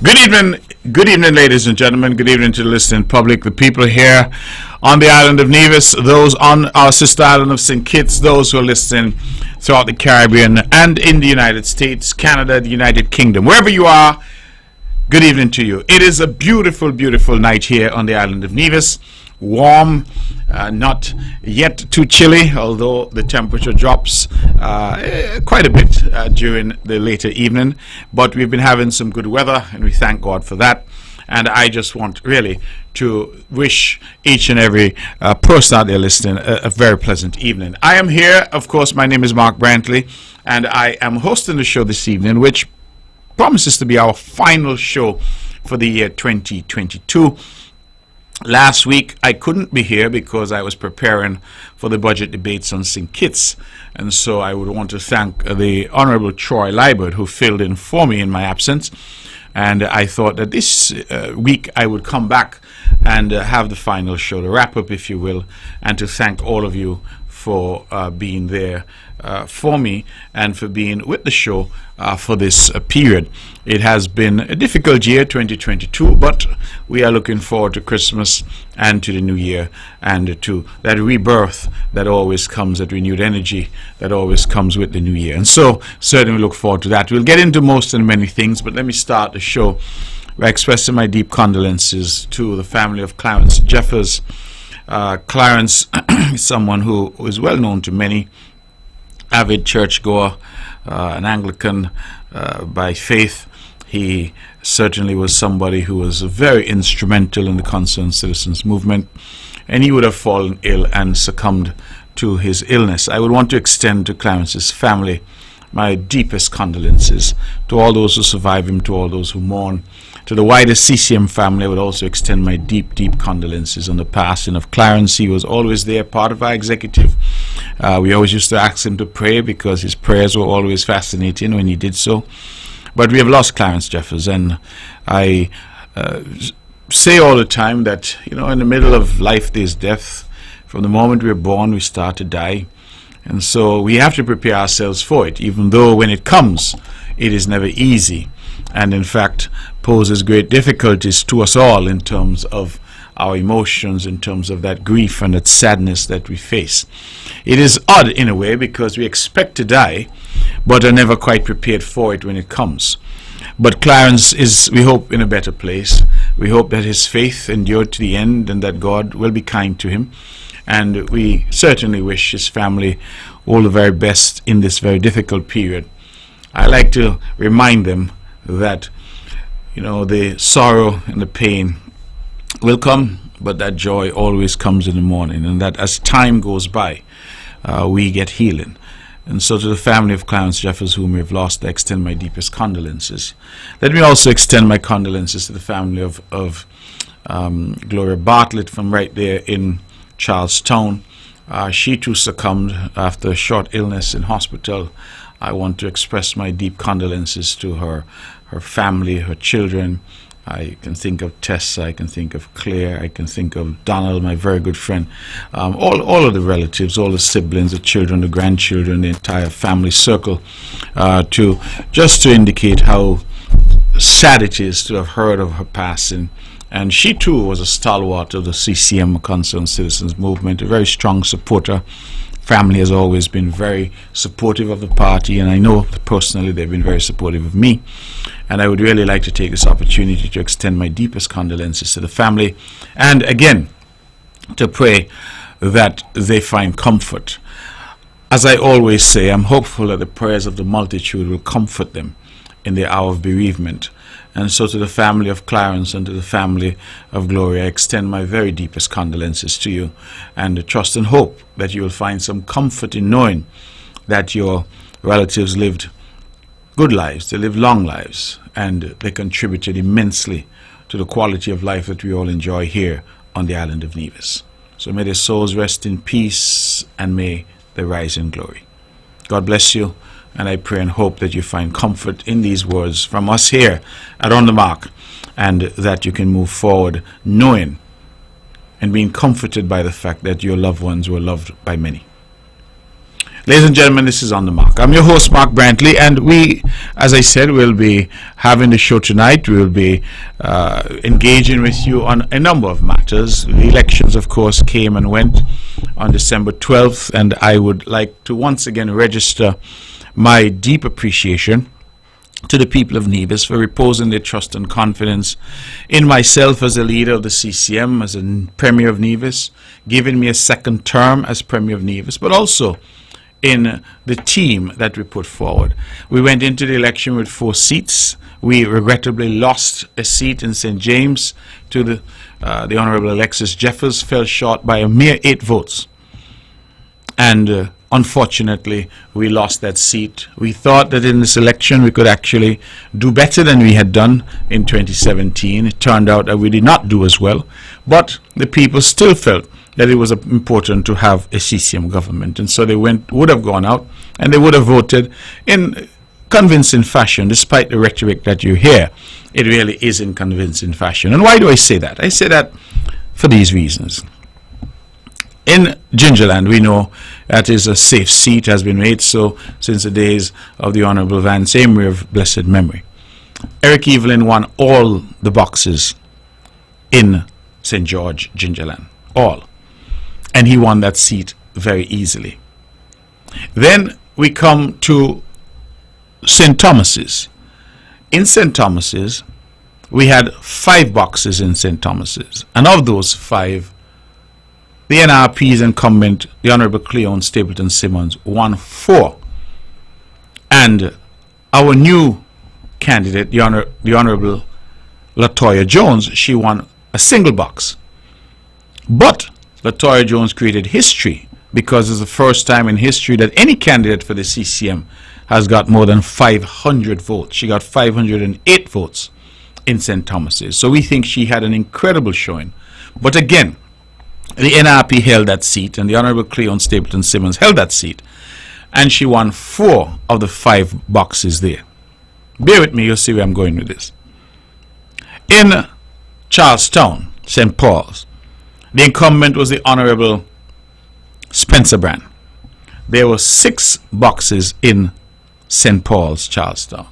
Good evening, ladies and gentlemen. Good evening to the listening public, the people here on the island of Nevis, those on our sister island of St. Kitts, those who are listening throughout the Caribbean and in the United States, Canada, the United Kingdom. Wherever you are, good evening to you. It is a beautiful, beautiful night here on the island of Nevis. Warm, not yet too chilly, although the temperature drops quite a bit during the later evening. But we've been having some good weather, and we thank God for that. And I just want really to wish each and every person out there listening a very pleasant evening. I am here, of course. My name is Mark Brantley, and I am hosting the show this evening, which promises to be our final show for the year 2022. Last week I couldn't be here because I was preparing for the budget debates on St. Kitts, and so I would want to thank the Honorable Troy Liebert, who filled in for me in my absence. And I thought that this week I would come back and have the final show, the wrap up, if you will, and to thank all of you for being there for me and for being with the show for this period. It has been a difficult year, 2022, but we are looking forward to Christmas and to the new year and to that rebirth that always comes, that renewed energy that always comes with the new year. And so certainly look forward to that. We'll get into most and many things, but let me start the show by expressing my deep condolences to the family of Clarence Jeffers. Clarence is someone who is well known to many, avid churchgoer, an Anglican by faith. He certainly was somebody who was very instrumental in the Concerned Citizens movement, and he would have fallen ill and succumbed to his illness. I would want to extend to Clarence's family my deepest condolences, to all those who survive him, to all those who mourn. To the wider CCM family, I would also extend my deep, deep condolences on the passing of Clarence. He was always there, part of our executive. We always used to ask him to pray because his prayers were always fascinating when he did so. But we have lost Clarence Jeffers, and I say all the time that, in the middle of life there's death. From the moment we're born, we start to die. And so we have to prepare ourselves for it, even though when it comes, it is never easy, and in fact poses great difficulties to us all in terms of our emotions, in terms of that grief and that sadness that we face. It is odd in a way because we expect to die, but are never quite prepared for it when it comes. But Clarence is, we hope, in a better place. We hope that his faith endured to the end and that God will be kind to him. And we certainly wish his family all the very best in this very difficult period. I like to remind them that, the sorrow and the pain will come, but that joy always comes in the morning, and that as time goes by, we get healing. And so to the family of Clarence Jeffers, whom we have lost, I extend my deepest condolences. Let me also extend my condolences to the family of Gloria Bartlett from right there in Charlestown. She too succumbed after a short illness in hospital. I want to express my deep condolences to her family, her children. I can think of Tessa, I can think of Claire, I can think of Donald, my very good friend. All of the relatives, all the siblings, the children, the grandchildren, the entire family circle, to indicate how sad it is to have heard of her passing. And she too was a stalwart of the CCM, Concerned Citizens movement, a very strong supporter. Family has always been very supportive of the party, and I know personally they've been very supportive of me. And I would really like to take this opportunity to extend my deepest condolences to the family, and again to pray that they find comfort. As I always say, I'm hopeful that the prayers of the multitude will comfort them in the hour of bereavement. And so to the family of Clarence and to the family of Gloria, I extend my very deepest condolences to you, and trust and hope that you will find some comfort in knowing that your relatives lived good lives, they lived long lives, and they contributed immensely to the quality of life that we all enjoy here on the island of Nevis. So may their souls rest in peace, and may they rise in glory. God bless you. And I pray and hope that you find comfort in these words from us here at On The Mark, and that you can move forward knowing and being comforted by the fact that your loved ones were loved by many. Ladies and gentlemen, this is On the Mark. I'm your host, Mark Brantley, and we, as I said, will be having the show tonight. We will be engaging with you on a number of matters. The elections, of course, came and went on December 12th, and I would like to once again register my deep appreciation to the people of Nevis for reposing their trust and confidence in myself as a leader of the CCM, as a Premier of Nevis, giving me a second term as Premier of Nevis, but also in the team that we put forward. We went into the election with 4 seats. We regrettably lost a seat in St. James to the Honourable Alexis Jeffers, fell short by a mere 8 votes. And unfortunately, we lost that seat. We thought that in this election we could actually do better than we had done in 2017. It turned out that we did not do as well, but the people still felt that it was important to have a CCM government, and so they would have gone out and they would have voted in convincing fashion. Despite the rhetoric that you hear, it really is in convincing fashion. And why do I say that? I say that for these reasons. In Gingerland, we know that is a safe seat, has been made so since the days of the Honourable Vance Amory of blessed memory. Eric Evelyn won all the boxes in St. George, Gingerland, all. And he won that seat very easily. Then we come to St. Thomas's. In St. Thomas's, we had 5 boxes in St. Thomas's, and of those 5, the NRP's incumbent, the Honourable Cleon Stapleton Simmons, won 4. And our new candidate, the Honourable Latoya Jones, she won a single box. But Latoya Jones created history because it's the first time in history that any candidate for the CCM has got more than 500 votes. She got 508 votes in St. Thomas's. So we think she had an incredible showing. But again, the NRP held that seat, and the Honourable Cleon Stapleton Simmons held that seat, and she won 4 of the 5 boxes there. Bear with me, you'll see where I'm going with this. In Charlestown, St. Paul's, the incumbent was the Honourable Spencer Brand. There were 6 boxes in St. Paul's, Charlestown.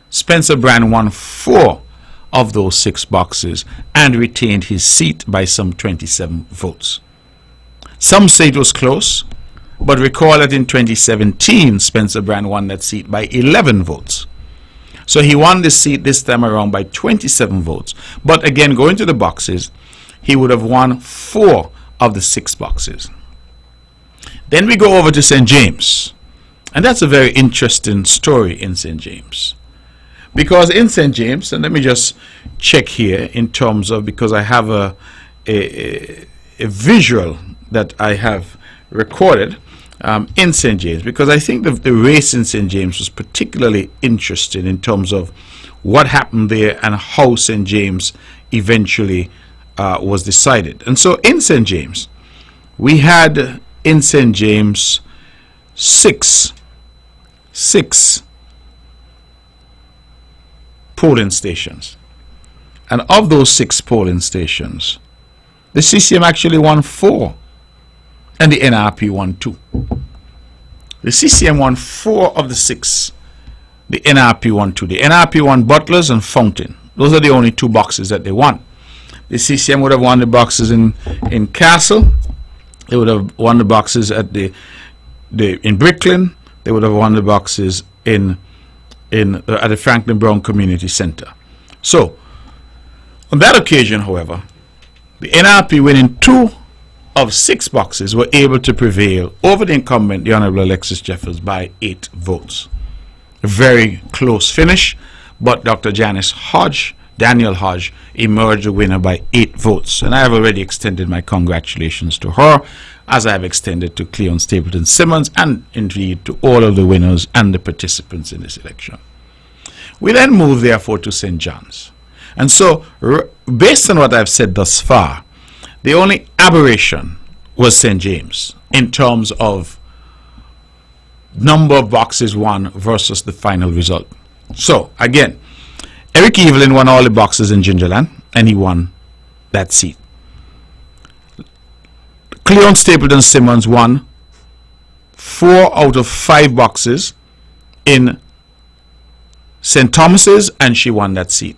Spencer Brand won 4 of those 6 boxes and retained his seat by some 27 votes. Some say it was close, but recall that in 2017, Spencer Brand won that seat by 11 votes. So he won the seat this time around by 27 votes. But again, going to the boxes, he would have won 4 of the 6 boxes. Then we go over to St. James. And that's a very interesting story in St. James. Because in St. James, and let me just check here in terms of, because I have a visual that I have recorded in St. James, because I think the race in St. James was particularly interesting in terms of what happened there and how St. James eventually was decided. And so in St. James, we had in St. James six polling stations. And of those 6 polling stations, the CCM actually won 4 and the NRP won 2. The CCM won 4 of the 6. The NRP won 2. The NRP won Butlers and Fountain. Those are the only 2 boxes that they won. The CCM would have won the boxes in Castle. They would have won the boxes at in Bricklin. They would have won the boxes at the Franklin Brown Community Center. So, on that occasion, however, the NRP winning 2 of 6 boxes were able to prevail over the incumbent, the Honourable Alexis Jeffers, by 8 votes. A very close finish, but Dr. Daniel Hodge, emerged a winner by 8 votes. And I have already extended my congratulations to her, as I have extended to Cleon Stapleton Simmons, and indeed to all of the winners and the participants in this election. We then move, therefore, to St. John's. And so, based on what I've said thus far, the only aberration was St. James in terms of number of boxes won versus the final result. So, again, Eric Evelyn won all the boxes in Gingerland, and he won that seat. Cleon Stapleton Simmons won 4 out of 5 boxes in St. Thomas's, and she won that seat.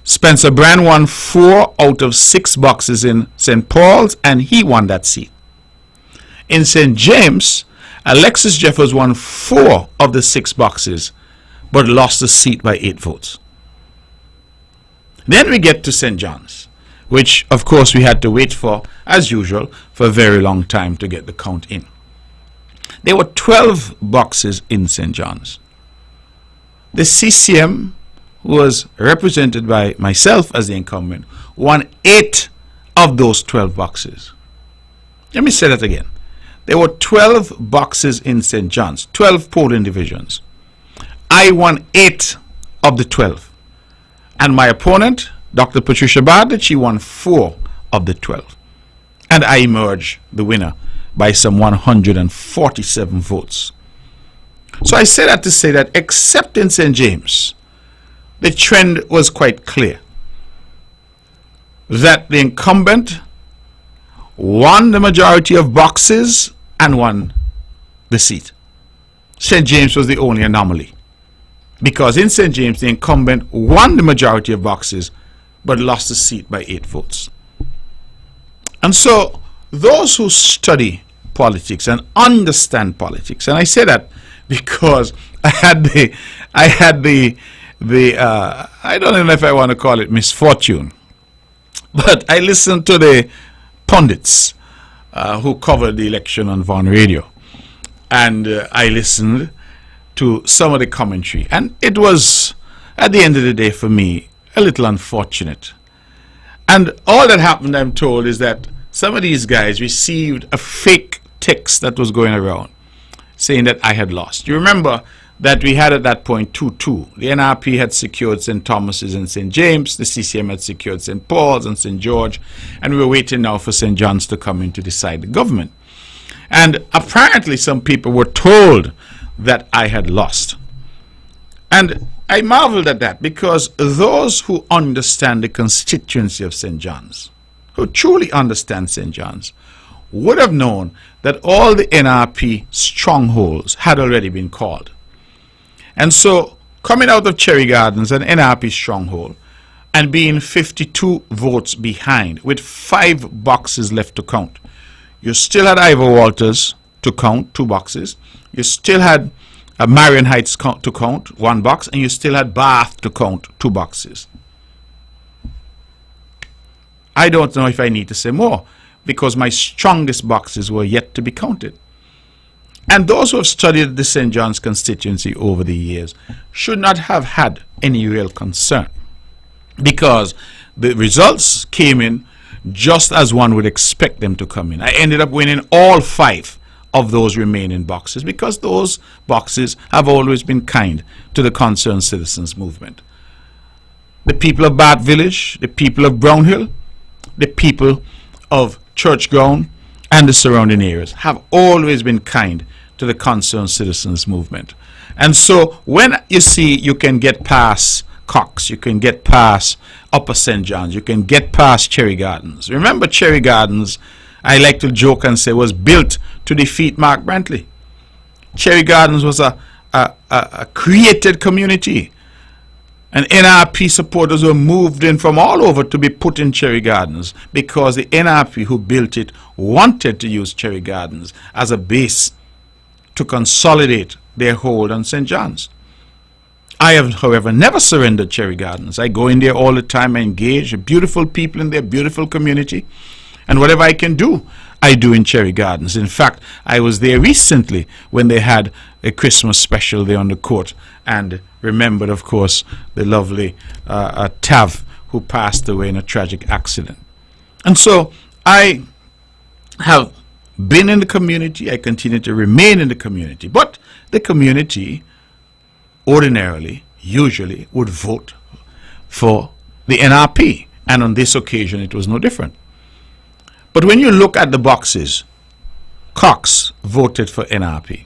Spencer Brand won 4 out of 6 boxes in St. Paul's, and he won that seat. In St. James, Alexis Jeffers won 4 of the 6 boxes, but lost the seat by 8 votes. Then we get to St. John's, which of course we had to wait for, as usual, for a very long time to get the count in. There were 12 boxes in St. John's. The CCM, who was represented by myself as the incumbent, won 8 of those 12 boxes. Let me say that again. There were 12 boxes in St. John's, 12 polling divisions. I won 8 of the 12. And my opponent, Dr. Patricia Bartlett, she won 4 of the 12. And I emerged the winner by some 147 votes. So I say that to say that except in St. James, the trend was quite clear. That the incumbent won the majority of boxes and won the seat. St. James was the only anomaly, because in St. James the incumbent won the majority of boxes but lost the seat by 8 votes. And so those who study politics and understand politics, and I say that because I had the I don't even know if I want to call it misfortune, but I listened to the pundits who covered the election on Vaughan Radio, and I listened to some of the commentary, and it was, at the end of the day, for me, a little unfortunate. And all that happened, I'm told, is that some of these guys received a fake text that was going around saying that I had lost. You remember that we had at that point 2-2. The NRP had secured St. Thomas's and St. James, the CCM had secured St. Paul's and St. George, and we were waiting now for St. John's to come in to decide the government. And apparently some people were told that I had lost. And I marveled at that, because those who understand the constituency of St. John's, who truly understand St. John's, would have known that all the NRP strongholds had already been called. And so, coming out of Cherry Gardens, an NRP stronghold, and being 52 votes behind, with 5 boxes left to count, you still had Ivor Walters to count, 2 boxes. You still had Marion Heights to count, 1 box, and you still had Bath to count, 2 boxes. I don't know if I need to say more, because my strongest boxes were yet to be counted. And those who have studied the St. John's constituency over the years should not have had any real concern, because the results came in just as one would expect them to come in. I ended up winning all 5 of those remaining boxes, because those boxes have always been kind to the Concerned Citizens movement. The people of Bath Village, the people of Brownhill, the people of Churchground and the surrounding areas have always been kind to the Concerned Citizens movement. And so when you see you can get past Cox, you can get past Upper St. John's, you can get past Cherry Gardens. Remember, Cherry Gardens, I like to joke and say, was built to defeat Mark Brantley. Cherry Gardens was a created community, and NRP supporters were moved in from all over to be put in Cherry Gardens, because the NRP who built it wanted to use Cherry Gardens as a base to consolidate their hold on St. John's. I have, however, never surrendered Cherry Gardens. I go in there all the time, I engage beautiful people in their beautiful community, and whatever I can do, I do in Cherry Gardens. In fact, I was there recently when they had a Christmas special there on the court, and remembered, of course, the lovely Tav, who passed away in a tragic accident. And so I have been in the community, I continue to remain in the community, but the community ordinarily, usually, would vote for the NRP, and on this occasion it was no different. But when you look at the boxes, Cox voted for NRP.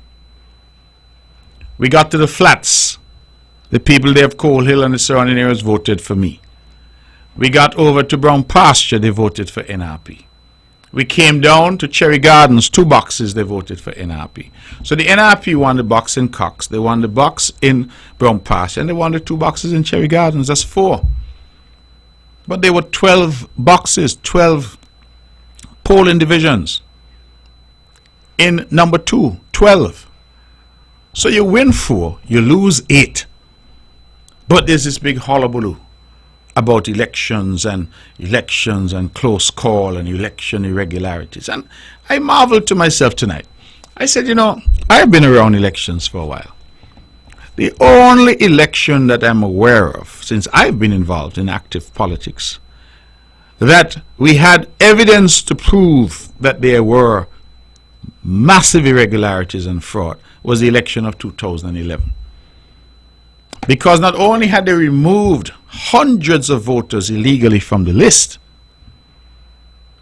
We got to the flats, the people there of Coal Hill and the surrounding areas voted for me. We got over to Brown Pasture, they voted for NRP. We came down to Cherry Gardens, 2 boxes they voted for NRP. So the NRP won the box in Cox, they won the box in Brown Pass, and they won the 2 boxes in Cherry Gardens. That's 4. But there were 12 boxes, 12 polling divisions. In number 2, 12. So you win 4, you lose 8. But there's this big hullabaloo about elections and close call and election irregularities. And I marveled to myself tonight. I said, you know, I've been around elections for a while. The only election that I'm aware of since I've been involved in active politics that we had evidence to prove that there were massive irregularities and fraud was the election of 2011. Because not only had they removed hundreds of voters illegally from the list,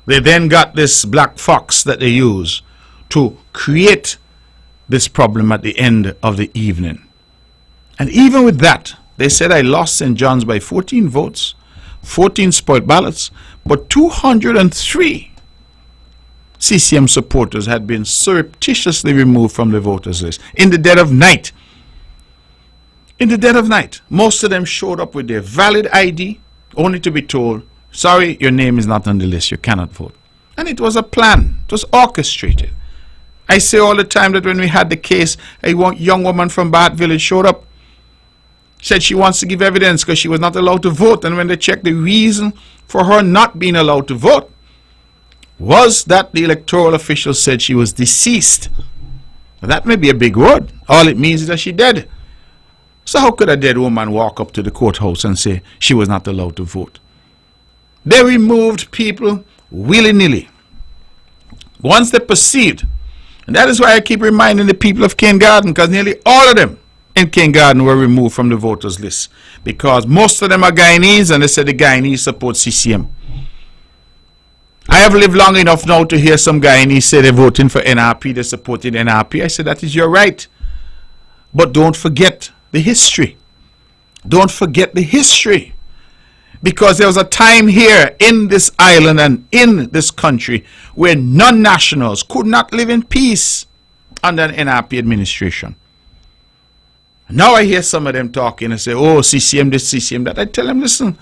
they then got this black fox that they use to create this problem at the end of the evening. And even with that, they said I lost St. John's by 14 votes, 14 spoiled ballots, but 203 CCM supporters had been surreptitiously removed from the voters list in the dead of night. In the dead of night, most of them showed up with their valid ID, only to be told, sorry, your name is not on the list, you cannot vote. And it was a plan, it was orchestrated. I say all the time that when we had the case, a young woman from Bahat Village showed up, said she wants to give evidence because she was not allowed to vote. And when they checked, the reason for her not being allowed to vote was that the electoral official said she was deceased. Now, that may be a big word. All it means is that she's dead. So how could a dead woman walk up to the courthouse and say she was not allowed to vote? They removed people willy-nilly once they perceived. And that is why I keep reminding the people of Cane Garden, because nearly all of them in Cane Garden were removed from the voters list, because most of them are Guyanese, and they said the Guyanese support CCM. I have lived long enough now to hear some Guyanese say they're voting for NRP, they supported NRP. I said that is your right, but don't forget the history. Don't forget the history, because there was a time here in this island and in this country where non-nationals could not live in peace under an NRP administration. Now I hear some of them talking and say, oh, CCM this, CCM that. I tell them, listen,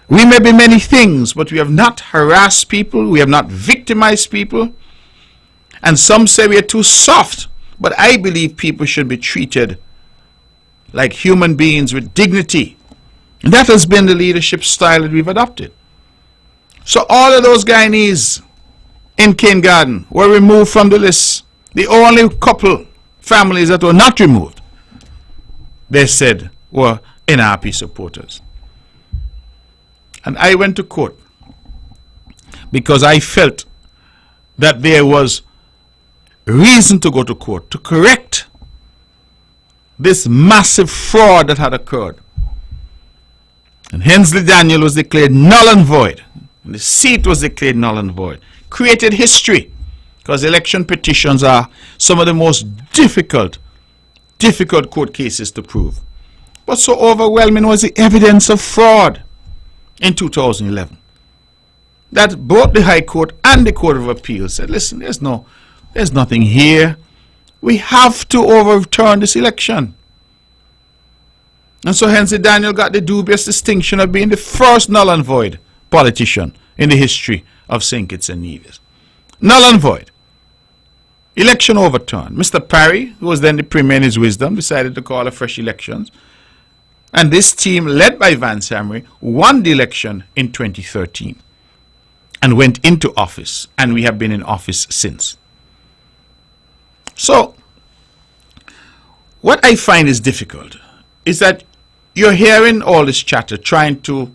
we may be many things, but we have not harassed people, we have not victimized people, and some say we are too soft, but I believe people should be treated like human beings with dignity. And that has been the leadership style that we've adopted. So all of those Guyanese in Cane Garden were removed from the list. The only couple families that were not removed, they said, were NRP supporters. And I went to court because I felt that there was reason to go to court to correct this massive fraud that had occurred. And Hensley Daniel was declared null and void. And the seat was declared null and void. Created history, because election petitions are some of the most difficult court cases to prove. But so overwhelming was the evidence of fraud in 2011 that both the High Court and the Court of Appeal said, listen, there's nothing here. We have to overturn this election. And so Hensley Daniel got the dubious distinction of being the first null and void politician in the history of St. Kitts and Nevis. Null and void. Election overturned. Mr. Parry, who was then the premier in his wisdom, decided to call a fresh elections. And this team, led by Vance Hamry, won the election in 2013 and went into office. And we have been in office since. So, what I find is difficult is that you're hearing all this chatter trying to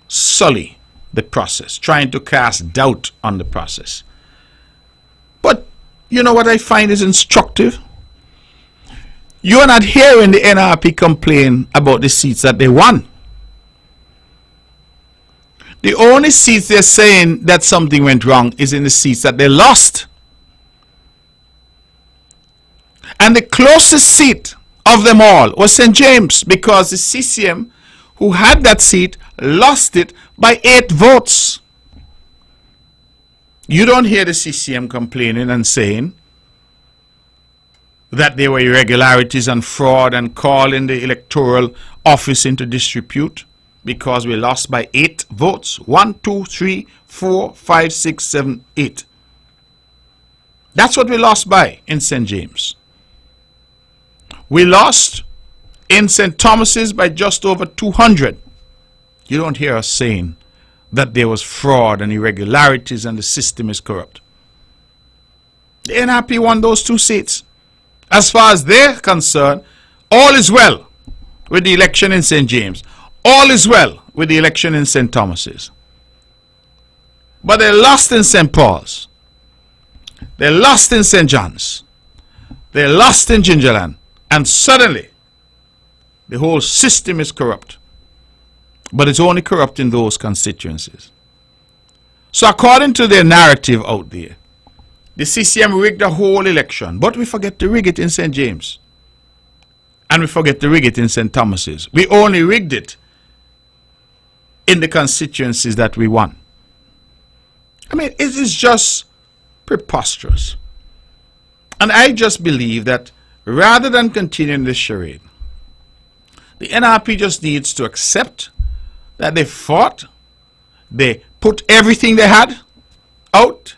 sully the process, trying to cast doubt on the process. But you know what I find is instructive? You're not hearing the NRP complain about the seats that they won. The only seats they're saying that something went wrong is in the seats that they lost. And the closest seat of them all was St. James, because the CCM who had that seat lost it by 8 votes. You don't hear the CCM complaining and saying that there were irregularities and fraud and calling the electoral office into disrepute because we lost by 8 votes. 1, 2, 3, 4, 5, 6, 7, 8. That's what we lost by in St. James. We lost in St. Thomas's by just over 200. You don't hear us saying that there was fraud and irregularities and the system is corrupt. The NRP won those 2 seats. As far as they're concerned, all is well with the election in St. James. All is well with the election in St. Thomas's. But they lost in St. Paul's. They lost in St. John's. They lost in Gingerland. And suddenly, the whole system is corrupt. But it's only corrupt in those constituencies. So according to their narrative out there, the CCM rigged the whole election, but we forget to rig it in St. James. And we forget to rig it in St. Thomas's. We only rigged it in the constituencies that we won. I mean, it is just preposterous. And I just believe that rather than continuing this charade, the NRP just needs to accept that they fought, they put everything they had out.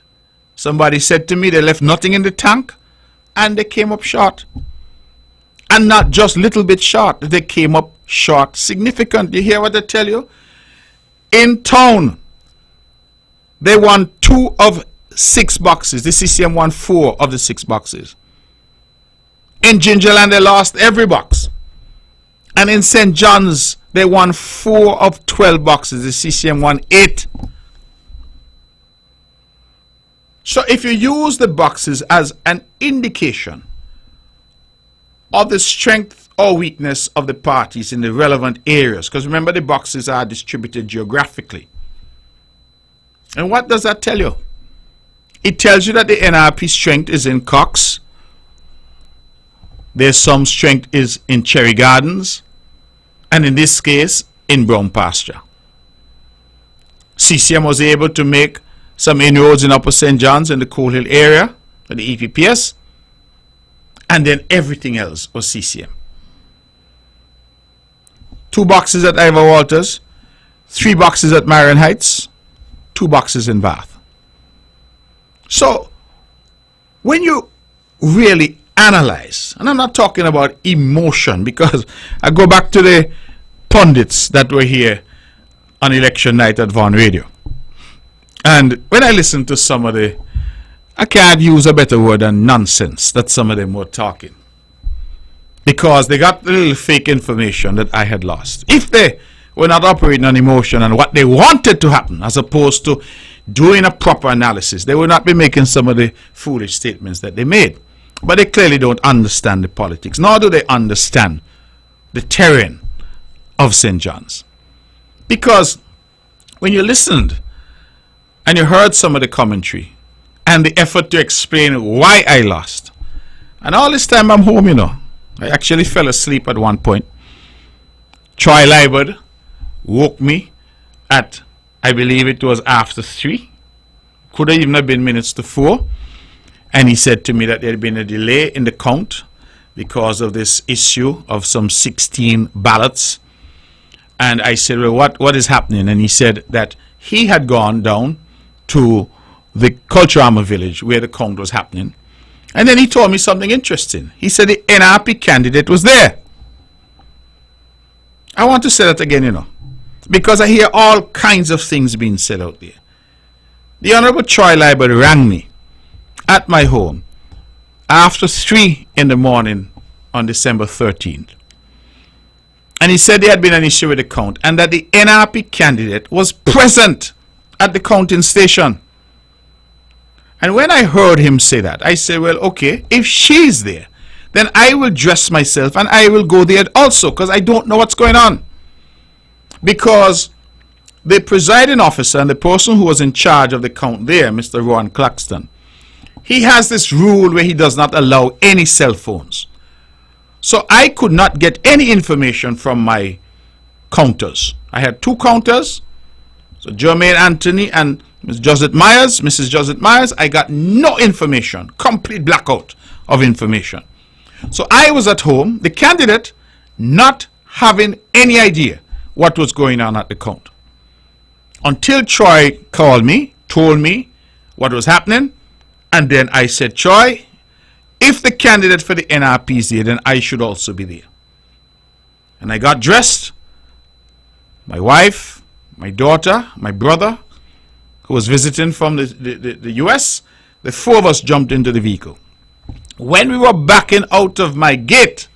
Somebody said to me they left nothing in the tank, and they came up short. And not just little bit short, they came up short significant. You hear what I tell you? In town, they won 2 of 6 boxes. The CCM won 4 of the 6 boxes. In Gingerland, they lost every box. And in St. John's, they won 4 of 12 boxes. The CCM won 8. So if you use the boxes as an indication of the strength or weakness of the parties in the relevant areas, because remember the boxes are distributed geographically. And what does that tell you? It tells you that the NRP strength is in Cox. There's some strength is in Cherry Gardens. And in this case, in Brown Pasture. CCM was able to make some inroads in Upper St. John's in the Coal Hill area, the EPPS. And then everything else was CCM. 2 boxes at Ivor Walters, 3 boxes at Marion Heights, 2 boxes in Bath. So, when you really analyze, and I'm not talking about emotion, because I go back to the pundits that were here on election night at Vaughan Radio. And when I listen to some of the, I can't use a better word than nonsense that some of them were talking, because they got a little fake information that I had lost. If they were not operating on emotion and what they wanted to happen, as opposed to doing a proper analysis, they would not be making some of the foolish statements that they made. But they clearly don't understand the politics, nor do they understand the terrain of St. John's. Because when you listened and you heard some of the commentary and the effort to explain why I lost, and all this time I'm home, you know, I actually fell asleep at one point. Troy Liberd woke me at, I believe it was after 3. Could have even have been minutes to 4. And he said to me that there had been a delay in the count because of this issue of some 16 ballots. And I said, well, what is happening? And he said that he had gone down to the Culturama village where the count was happening. And then he told me something interesting. He said the NRP candidate was there. I want to say that again, you know, because I hear all kinds of things being said out there. The Honorable Troy Liberd rang me at my home after 3 in the morning on December 13th. And he said there had been an issue with the count and that the NRP candidate was present at the counting station. And when I heard him say that, I said, well, okay, if she's there, then I will dress myself and I will go there also, because I don't know what's going on. Because the presiding officer and the person who was in charge of the count there, Mr. Rowan Claxton, he has this rule where he does not allow any cell phones. So I could not get any information from my counters. I had 2 counters, so Jermaine Anthony and Mrs. Josette Myers, I got no information, complete blackout of information. So I was at home, the candidate, not having any idea what was going on at the count. Until Troy called me, told me what was happening, and then I said, Troy, if the candidate for the NRP is there, then I should also be there. And I got dressed. My wife, my daughter, my brother, who was visiting from the US, the four of us jumped into the vehicle. When we were backing out of my gate,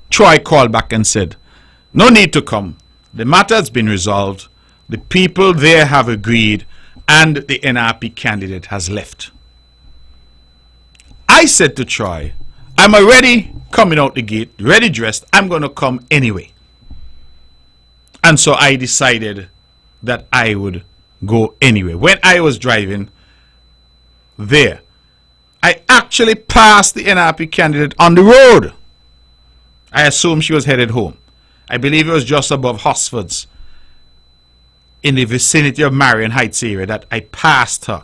Troy called back and said, no need to come. The matter has been resolved. The people there have agreed, and the NRP candidate has left. I said to Troy, I'm already coming out the gate, ready dressed. I'm going to come anyway. And so I decided that I would go anyway. When I was driving there, I actually passed the NRP candidate on the road. I assumed she was headed home. I believe it was just above Hosford's, in the vicinity of Marion Heights area, that I passed her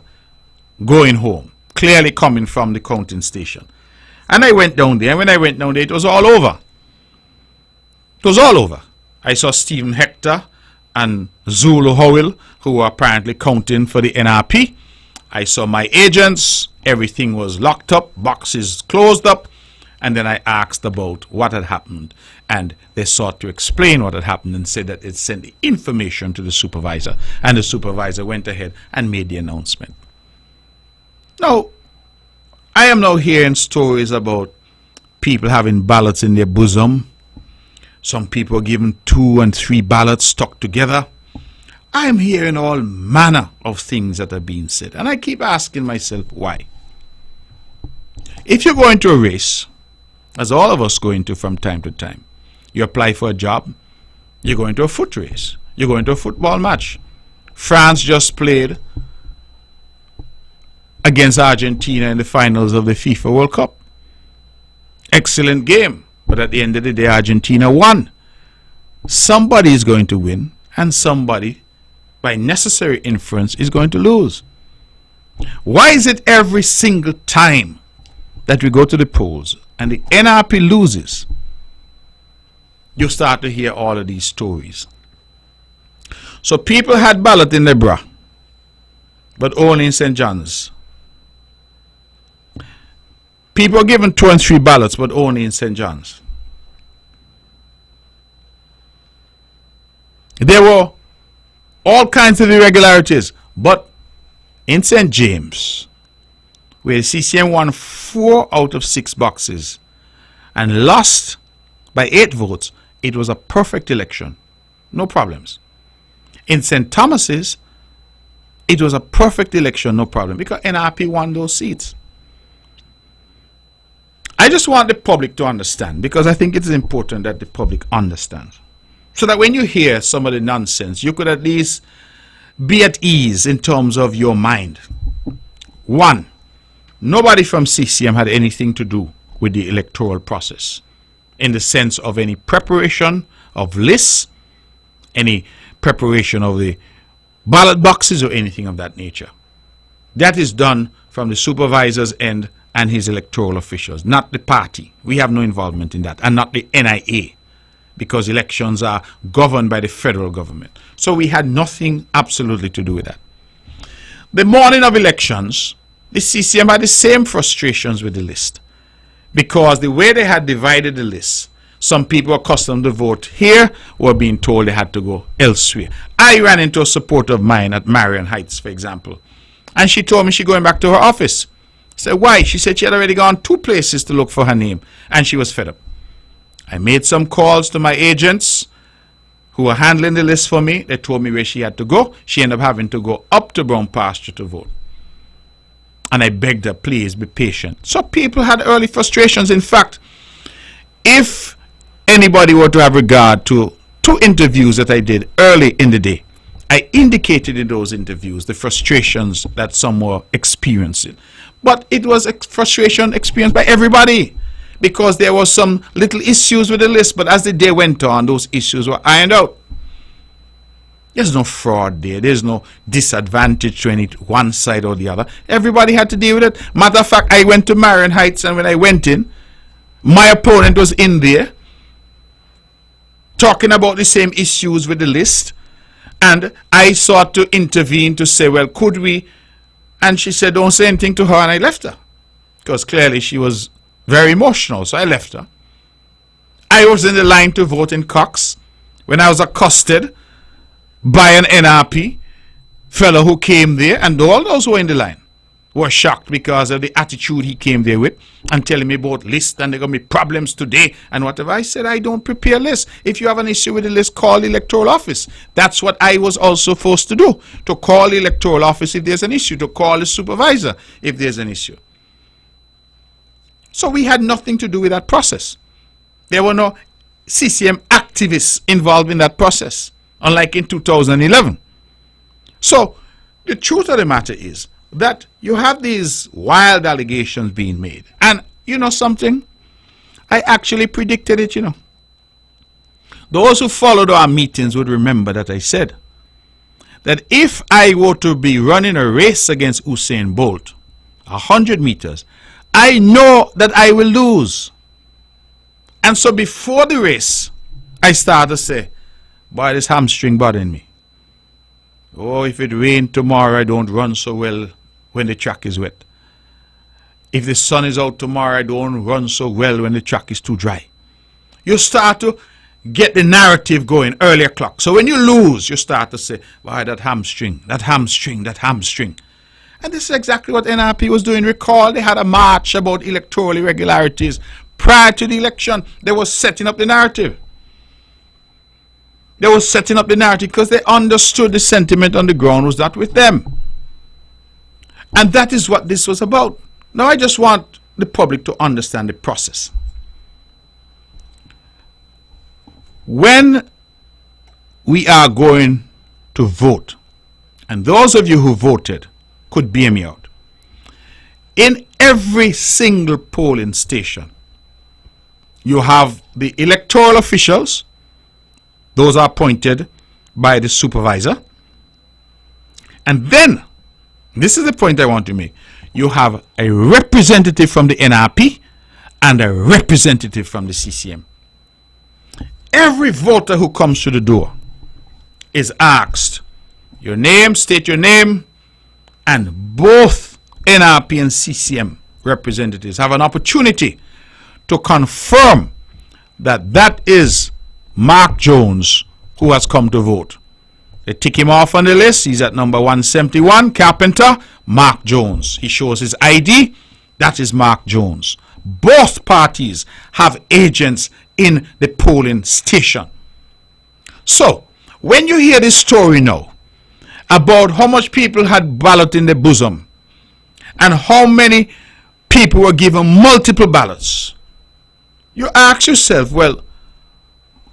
going home, clearly coming from the counting station. And I went down there, and when I went down there, it was all over. It was all over. I saw Stephen Hector and Zulu Howell, who were apparently counting for the NRP. I saw my agents. Everything was locked up, boxes closed up. And then I asked about what had happened. And they sought to explain what had happened and said that it sent the information to the supervisor. And the supervisor went ahead and made the announcement. Now, I am now hearing stories about people having ballots in their bosom. Some people are given 2 and 3 ballots stuck together. I am hearing all manner of things that are being said. And I keep asking myself, why? If you go into a race, as all of us go into from time to time, you apply for a job, you go into a foot race, you go into a football match. France just played against Argentina in the finals of the FIFA World Cup. Excellent game, but at the end of the day, Argentina won. Somebody is going to win, and somebody, by necessary inference, is going to lose. Why is it every single time that we go to the polls and the NRP loses, you start to hear all of these stories? So people had ballot in their bra, but only in St. John's. People were given 2 and 3 ballots, but only in St. John's. There were all kinds of irregularities, but in St. James, where the CCM won 4 out of 6 boxes and lost by 8 votes, it was a perfect election. No problems. In St. Thomas's, it was a perfect election, no problem, because NRP won those seats. I just want the public to understand, because I think it is important that the public understands, so that when you hear some of the nonsense, you could at least be at ease in terms of your mind. 1, nobody from CCM had anything to do with the electoral process in the sense of any preparation of lists, any preparation of the ballot boxes, or anything of that nature. That is done from the supervisor's end and his electoral officials, not the party. We have no involvement in that, and not the NIA, because elections are governed by the federal government. So we had nothing absolutely to do with that. The morning of elections, the CCM had the same frustrations with the list, because the way they had divided the list, some people accustomed to vote here were being told they had to go elsewhere. I ran into a supporter of mine at Marion Heights, for example, and she told me she's going back to her office. I said, why? She said she had already gone 2 places to look for her name, and she was fed up. I made some calls to my agents who were handling the list for me. They told me where she had to go. She ended up having to go up to Brown Pasture to vote. And I begged her, please be patient. So people had early frustrations. In fact, if anybody were to have regard to 2 interviews that I did early in the day, I indicated in those interviews the frustrations that some were experiencing. But it was a frustration experienced by everybody, because there were some little issues with the list, but as the day went on, those issues were ironed out. There's no fraud there. There's no disadvantage to any one side or the other. Everybody had to deal with it. Matter of fact, I went to Marion Heights, and when I went in, my opponent was in there talking about the same issues with the list. And I sought to intervene to say, well, could we? And she said, don't say anything to her, and I left her. Because clearly she was very emotional, so I left her. I was in the line to vote in Cox when I was accosted by an NRP fellow who came there, and all those who were in the line were shocked because of the attitude he came there with and telling me about lists and there are going to be problems today and whatever. I said, I don't prepare lists. If you have an issue with the list, call the electoral office. That's what I was also forced to do, to call the electoral office if there's an issue, to call the supervisor if there's an issue. So we had nothing to do with that process. There were no CCM activists involved in that process, unlike in 2011. So the truth of the matter is that you have these wild allegations being made. And you know something? I actually predicted it, you know. Those who followed our meetings would remember that I said that if I were to be running a race against Usain Bolt, 100 meters, I know that I will lose. And so before the race, I started to say, boy, this hamstring bothering me. Oh, if it rains tomorrow, I don't run so well when the track is wet. If the sun is out tomorrow, I don't run so well when the track is too dry. You start to get the narrative going early o'clock. So when you lose, you start to say, why, that hamstring, that hamstring, that hamstring. And this is exactly what NRP was doing. Recall, they had a march about electoral irregularities. Prior to the election, they were setting up the narrative. They were setting up the narrative because they understood the sentiment on the ground was not with them. And that is what this was about. Now I just want the public to understand the process. When we are going to vote, and those of you who voted could bear me out, in every single polling station, you have the electoral officials. Those are appointed by the supervisor. And then, this is the point I want to make, you have a representative from the NRP and a representative from the CCM. Every voter who comes to the door is asked your name, state your name, and both NRP and CCM representatives have an opportunity to confirm that that is Mark Jones who has come to vote. They tick him off on the list. He's at number 171, Carpenter, Mark Jones. He shows his ID. That is Mark Jones. Both parties have agents in the polling station. So, when you hear this story now about how much people had ballot in their bosom and how many people were given multiple ballots, you ask yourself, well,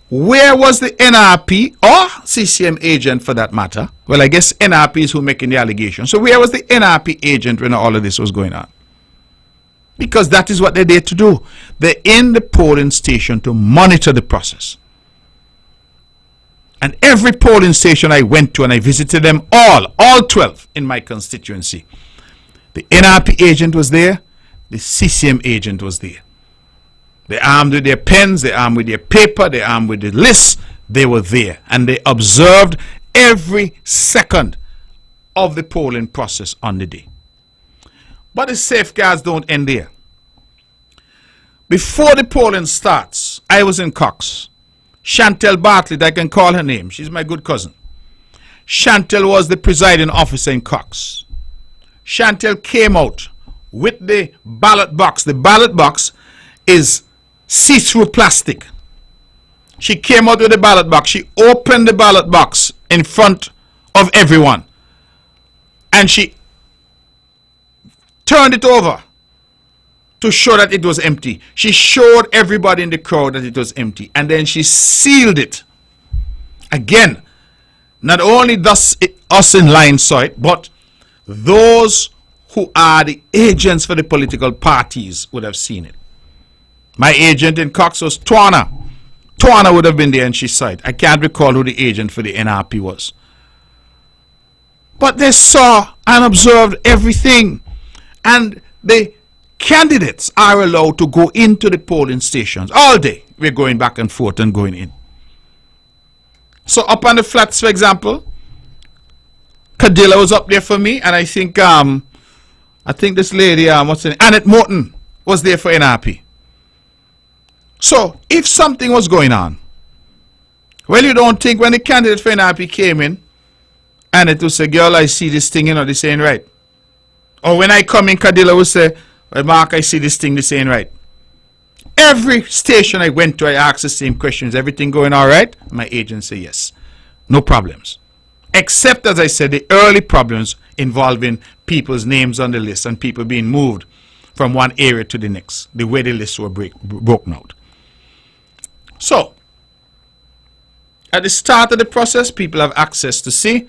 where was the NRP or CCM agent for that matter? Well, I guess NRP is who making the allegation. So where was the NRP agent when all of this was going on? Because that is what they're there to do. They're in the polling station to monitor the process. And every polling station I went to, and I visited them all 12 in my constituency, the NRP agent was there, the CCM agent was there. They're armed with their pens, they're armed with their paper, they're armed with the lists. They were there and they observed every second of the polling process on the day. But the safeguards don't end there. Before the polling starts, I was in Cox. Chantel Bartlett, I can call her name. She's my good cousin. Chantel was the presiding officer in Cox. Chantel came out with the ballot box. The ballot box is see-through plastic. She came out with the ballot box. She opened the ballot box in front of everyone. And she turned it over to show that it was empty. She showed everybody in the crowd that it was empty. And then she sealed it. Again, not only thus us in line saw it, but those who are the agents for the political parties would have seen it. My agent in Cox was Twana. Twana would have been there and she saw it. I can't recall who the agent for the NRP was. But they saw and observed everything. And the candidates are allowed to go into the polling stations all day. We're going back and forth and going in. So up on the flats, for example, Cadilla was up there for me, and I think this lady, what's her name? Annette Morton was there for NRP. So if something was going on, well, you don't think when the candidate for NRP came in, Annette would say, girl, I see this thing, this ain't right. Or when I come in, Cadilla would say, well, Mark, I see this thing, this ain't right. Every station I went to, I asked the same questions. Everything going all right? My agent said yes. No problems. Except, as I said, the early problems involving people's names on the list and people being moved from one area to the next, the way the lists were broken out. So, at the start of the process, people have access to see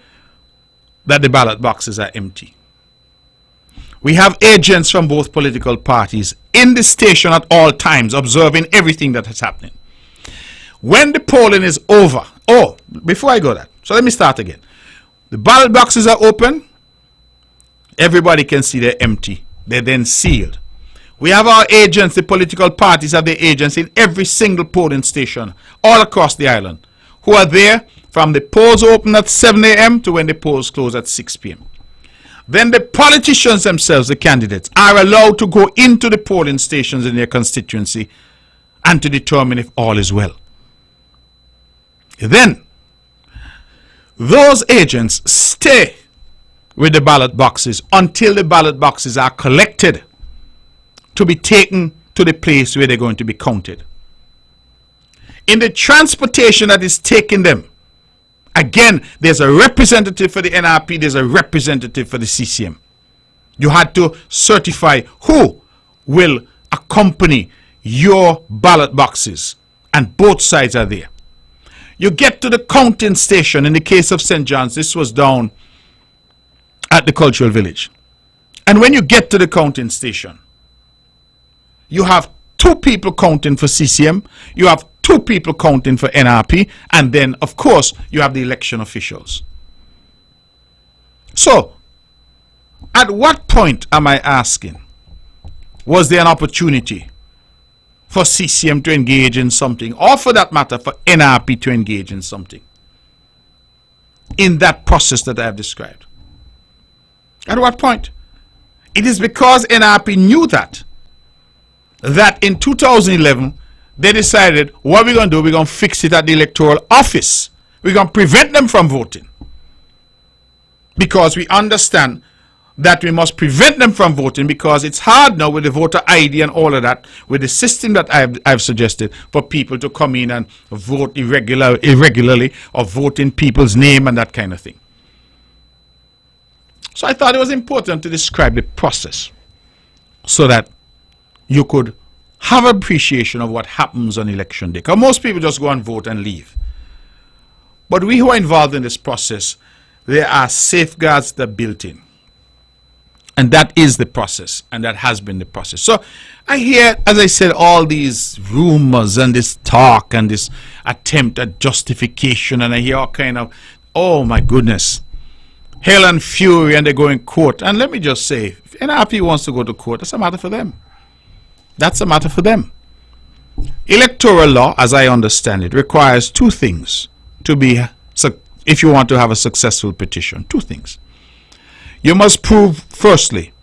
that the ballot boxes are empty. We have agents from both political parties in the station at all times, observing everything that is happening. When the polling is over, before I go that, so let me start again. The ballot boxes are open. Everybody can see they're empty. They're then sealed. We have our agents, the political parties have their agents in every single polling station all across the island, who are there from the polls open at 7 a.m. to when the polls close at 6 p.m. Then the politicians themselves, the candidates, are allowed to go into the polling stations in their constituency and to determine if all is well. Then, those agents stay with the ballot boxes until the ballot boxes are collected to be taken to the place where they're going to be counted. In the transportation that is taking them, again, there's a representative for the NRP, there's a representative for the CCM. You had to certify who will accompany your ballot boxes, and both sides are there. You get to the counting station. In the case of St. John's, this was down at the Cultural Village. And when you get to the counting station, you have 2 people counting for CCM, you have 2 people counting for NRP, and then, of course, you have the election officials. So, at what point am I asking, was there an opportunity for CCM to engage in something, or for that matter, for NRP to engage in something in that process that I have described? At what point? It is because NRP knew that in 2011, they decided, what we're going to do, we're going to fix it at the electoral office. We're going to prevent them from voting. Because we understand that we must prevent them from voting, because it's hard now with the voter ID and all of that, with the system that I've suggested, for people to come in and vote irregularly or vote in people's name and that kind of thing. So I thought it was important to describe the process so that you could have appreciation of what happens on election day. Because most people just go and vote and leave. But we who are involved in this process, there are safeguards that are built in. And that is the process, and that has been the process. So I hear, as I said, all these rumors and this talk and this attempt at justification, and I hear all kind of, oh my goodness, hell and fury, and they go in court. And let me just say, if NRP wants to go to court, that's a matter for them. That's a matter for them. Electoral law, as I understand it, requires 2 things to be, if you want to have a successful petition. 2 things. You must prove, firstly,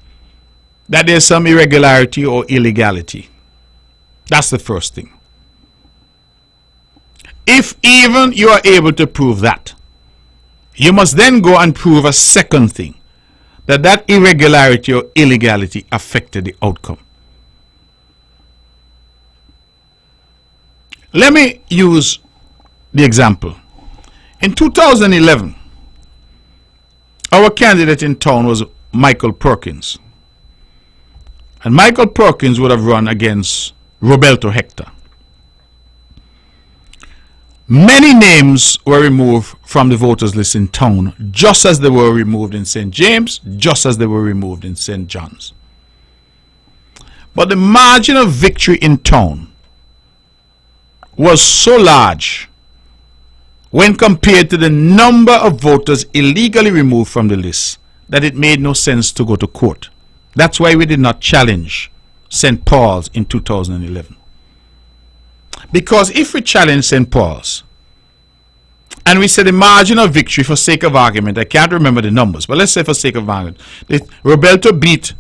that there's some irregularity or illegality. That's the first thing. If even you are able to prove that, you must then go and prove a second thing, that irregularity or illegality affected the outcome. Let me use the example. In 2011, our candidate in town was Michael Perkins. And Michael Perkins would have run against Roberto Hector. Many names were removed from the voters list in town, just as they were removed in St. James, just as they were removed in St. John's. But the margin of victory in town was so large, when compared to the number of voters illegally removed from the list, that it made no sense to go to court. That's why we did not challenge St. Paul's in 2011. Because if we challenge St. Paul's and we say the margin of victory, for sake of argument, I can't remember the numbers, but let's say for sake of argument, Roberto beat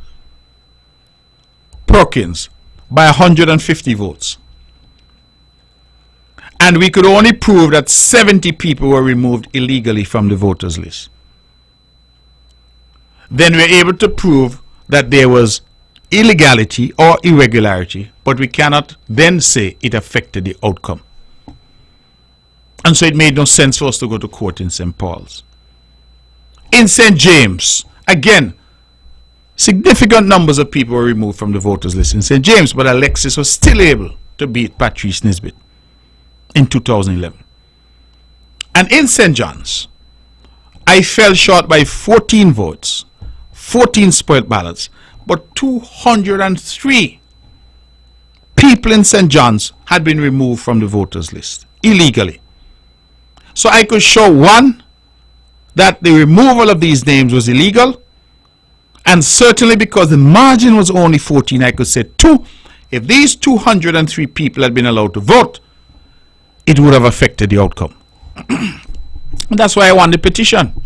Perkins by 150 votes. And we could only prove that 70 people were removed illegally from the voters list. Then we're able to prove that there was illegality or irregularity, but we cannot then say it affected the outcome. And so it made no sense for us to go to court in St. Paul's. In St. James, again, significant numbers of people were removed from the voters list in St. James, but Alexis was still able to beat Patrice Nisbet in 2011. And in St. John's, I fell short by 14 votes, 14 spoiled ballots, but 203 people in St. John's had been removed from the voters list illegally. So I could show, one, that the removal of these names was illegal, and certainly because the margin was only 14, I could say, two, if these 203 people had been allowed to vote, it would have affected the outcome. And that's why I won the petition.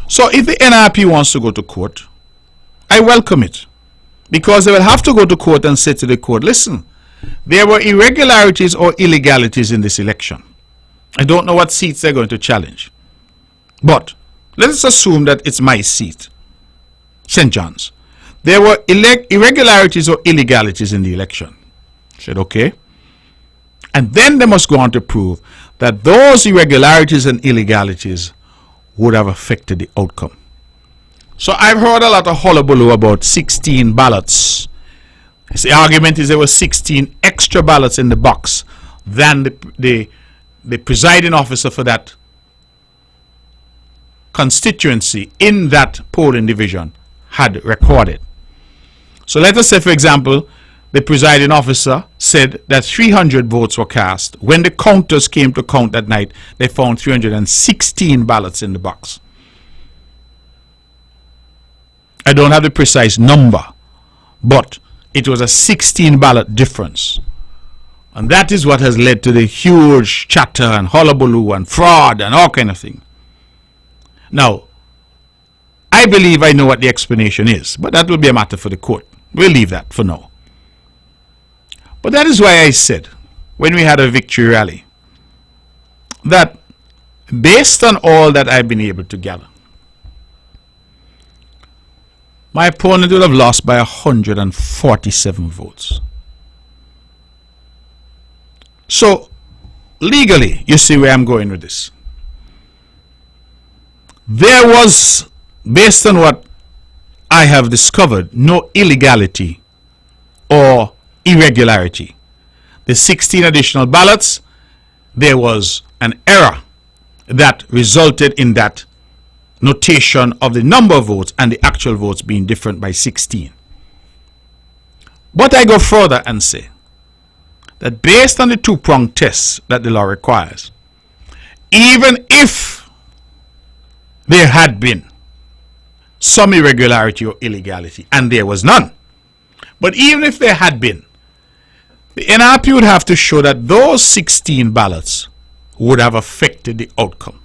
So if the NRP wants to go to court, I welcome it, because they will have to go to court and say to the court, listen, there were irregularities or illegalities in this election. I don't know what seats they're going to challenge, but let us assume that it's my seat, St. John's. There were irregularities or illegalities in the election. I said, okay. And then they must go on to prove that those irregularities and illegalities would have affected the outcome. So I've heard a lot of hullabaloo about 16 ballots. The argument is there were 16 extra ballots in the box than the presiding officer for that constituency in that polling division had recorded. So let us say, for example, the presiding officer said that 300 votes were cast. When the counters came to count that night, they found 316 ballots in the box. I don't have the precise number, but it was a 16 ballot difference. And that is what has led to the huge chatter and hullabaloo and fraud and all kind of things. Now, I believe I know what the explanation is, but that will be a matter for the court. We'll leave that for now. But that is why I said, when we had a victory rally, that based on all that I've been able to gather, my opponent would have lost by 147 votes. So, legally, you see where I'm going with this. There was, based on what I have discovered, no illegality or irregularity. The 16 additional ballots, there was an error that resulted in that notation of the number of votes and the actual votes being different by 16. But I go further and say that based on the two-pronged test that the law requires, even if there had been some irregularity or illegality, and there was none, but even if there had been, the NRP would have to show that those 16 ballots would have affected the outcome.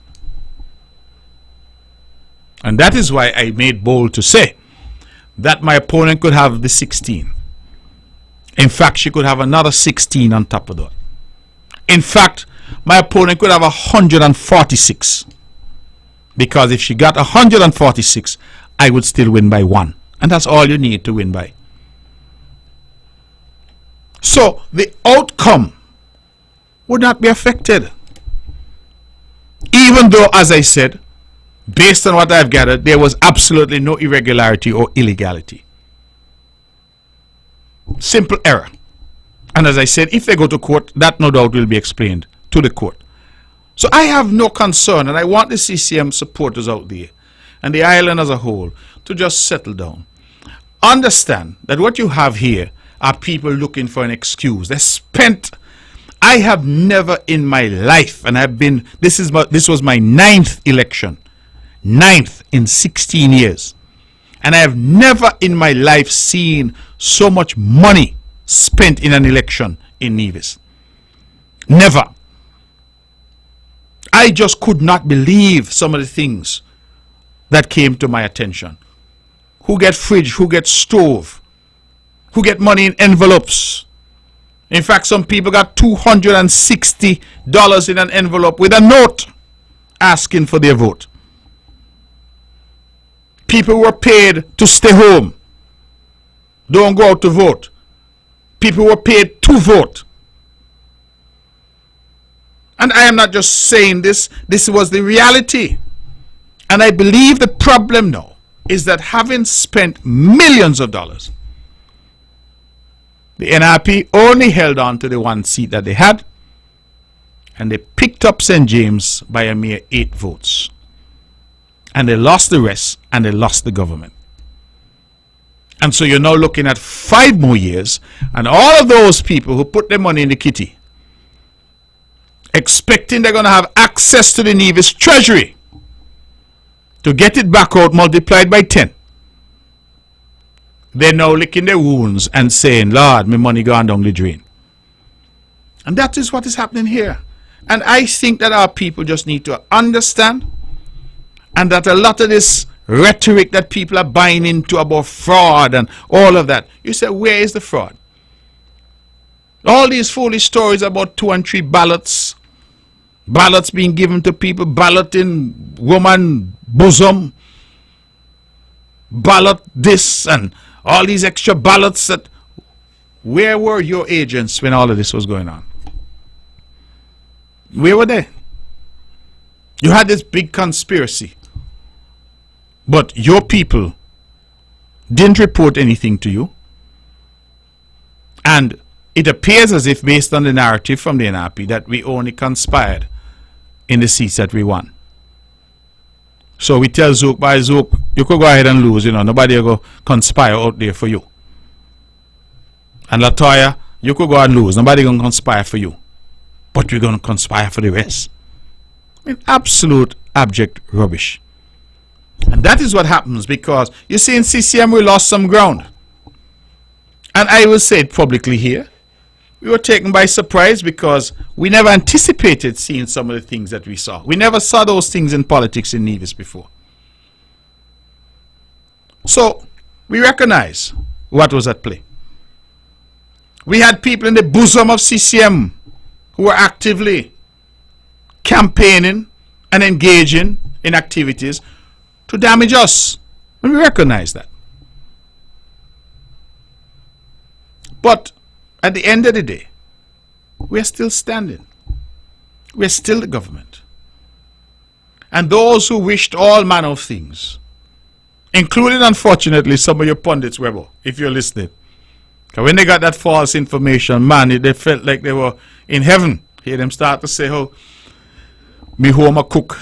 And that is why I made bold to say that my opponent could have the 16. In fact, she could have another 16 on top of that. In fact, my opponent could have 146. Because if she got 146, I would still win by 1. And that's all you need to win by. So the outcome would not be affected. Even though, as I said, based on what I've gathered, there was absolutely no irregularity or illegality. Simple error. And as I said, if they go to court, that no doubt will be explained to the court. So I have no concern, and I want the CCM supporters out there and the island as a whole to just settle down. Understand that what you have here are people looking for an excuse. They spent, I have never in my life, and this was my 9th election, 9th in 16 years. And I have never in my life seen so much money spent in an election in Nevis. Never. I just could not believe some of the things that came to my attention. Who get fridge, who get stove, who get money in envelopes. In fact, some people got $260 in an envelope with a note asking for their vote. People were paid to stay home. Don't go out to vote. People were paid to vote. And I am not just saying this. This was the reality. And I believe the problem now is that having spent millions of dollars, the NRP only held on to the one seat that they had, and they picked up St. James by a mere 8 votes. And they lost the rest, and they lost the government. And so you're now looking at 5 more years, and all of those people who put their money in the kitty, expecting they're going to have access to the Nevis treasury to get it back out multiplied by 10. They're now licking their wounds and saying, Lord, my money gone down the drain. And that is what is happening here. And I think that our people just need to understand, and that a lot of this rhetoric that people are buying into about fraud and all of that, you say, where is the fraud? All these foolish stories about 2 and 3 ballots, ballots being given to people, ballot in woman bosom, ballot this, and all these extra ballots. That, where were your agents when all of this was going on? Where were they? You had this big conspiracy, but your people didn't report anything to you. And it appears as if, based on the narrative from the NRP, that we only conspired in the seats that we won. So we tell Zook, by Zook, you could go ahead and lose, nobody will go conspire out there for you. And Latoya, you could go and lose, nobody going to conspire for you. But we're going to conspire for the rest. I mean, absolute abject rubbish. And that is what happens, because you see, in CCM we lost some ground. And I will say it publicly here. We were taken by surprise because we never anticipated seeing some of the things that we saw. We never saw those things in politics in Nevis before. So we recognize what was at play. We had people in the bosom of CCM who were actively campaigning and engaging in activities to damage us. And we recognize that. But at the end of the day, we're still standing. We're still the government. And those who wished all manner of things, including, unfortunately, some of your pundits, Webber, if you're listening, because when they got that false information, man, they felt like they were in heaven. Hear them start to say, oh, me home a cook,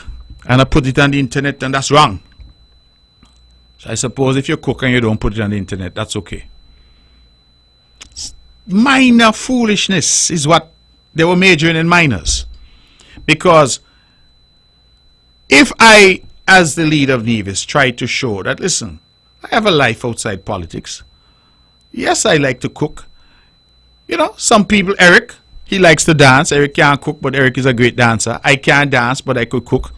and I put it on the internet, and that's wrong. So I suppose if you cook and you don't put it on the internet, that's okay. Minor foolishness is what they were majoring in, minors. Because if I, as the leader of Nevis, try to show that, listen, I have a life outside politics. Yes, I like to cook. Some people, Eric, he likes to dance. Eric can't cook, but Eric is a great dancer. I can't dance, but I could cook.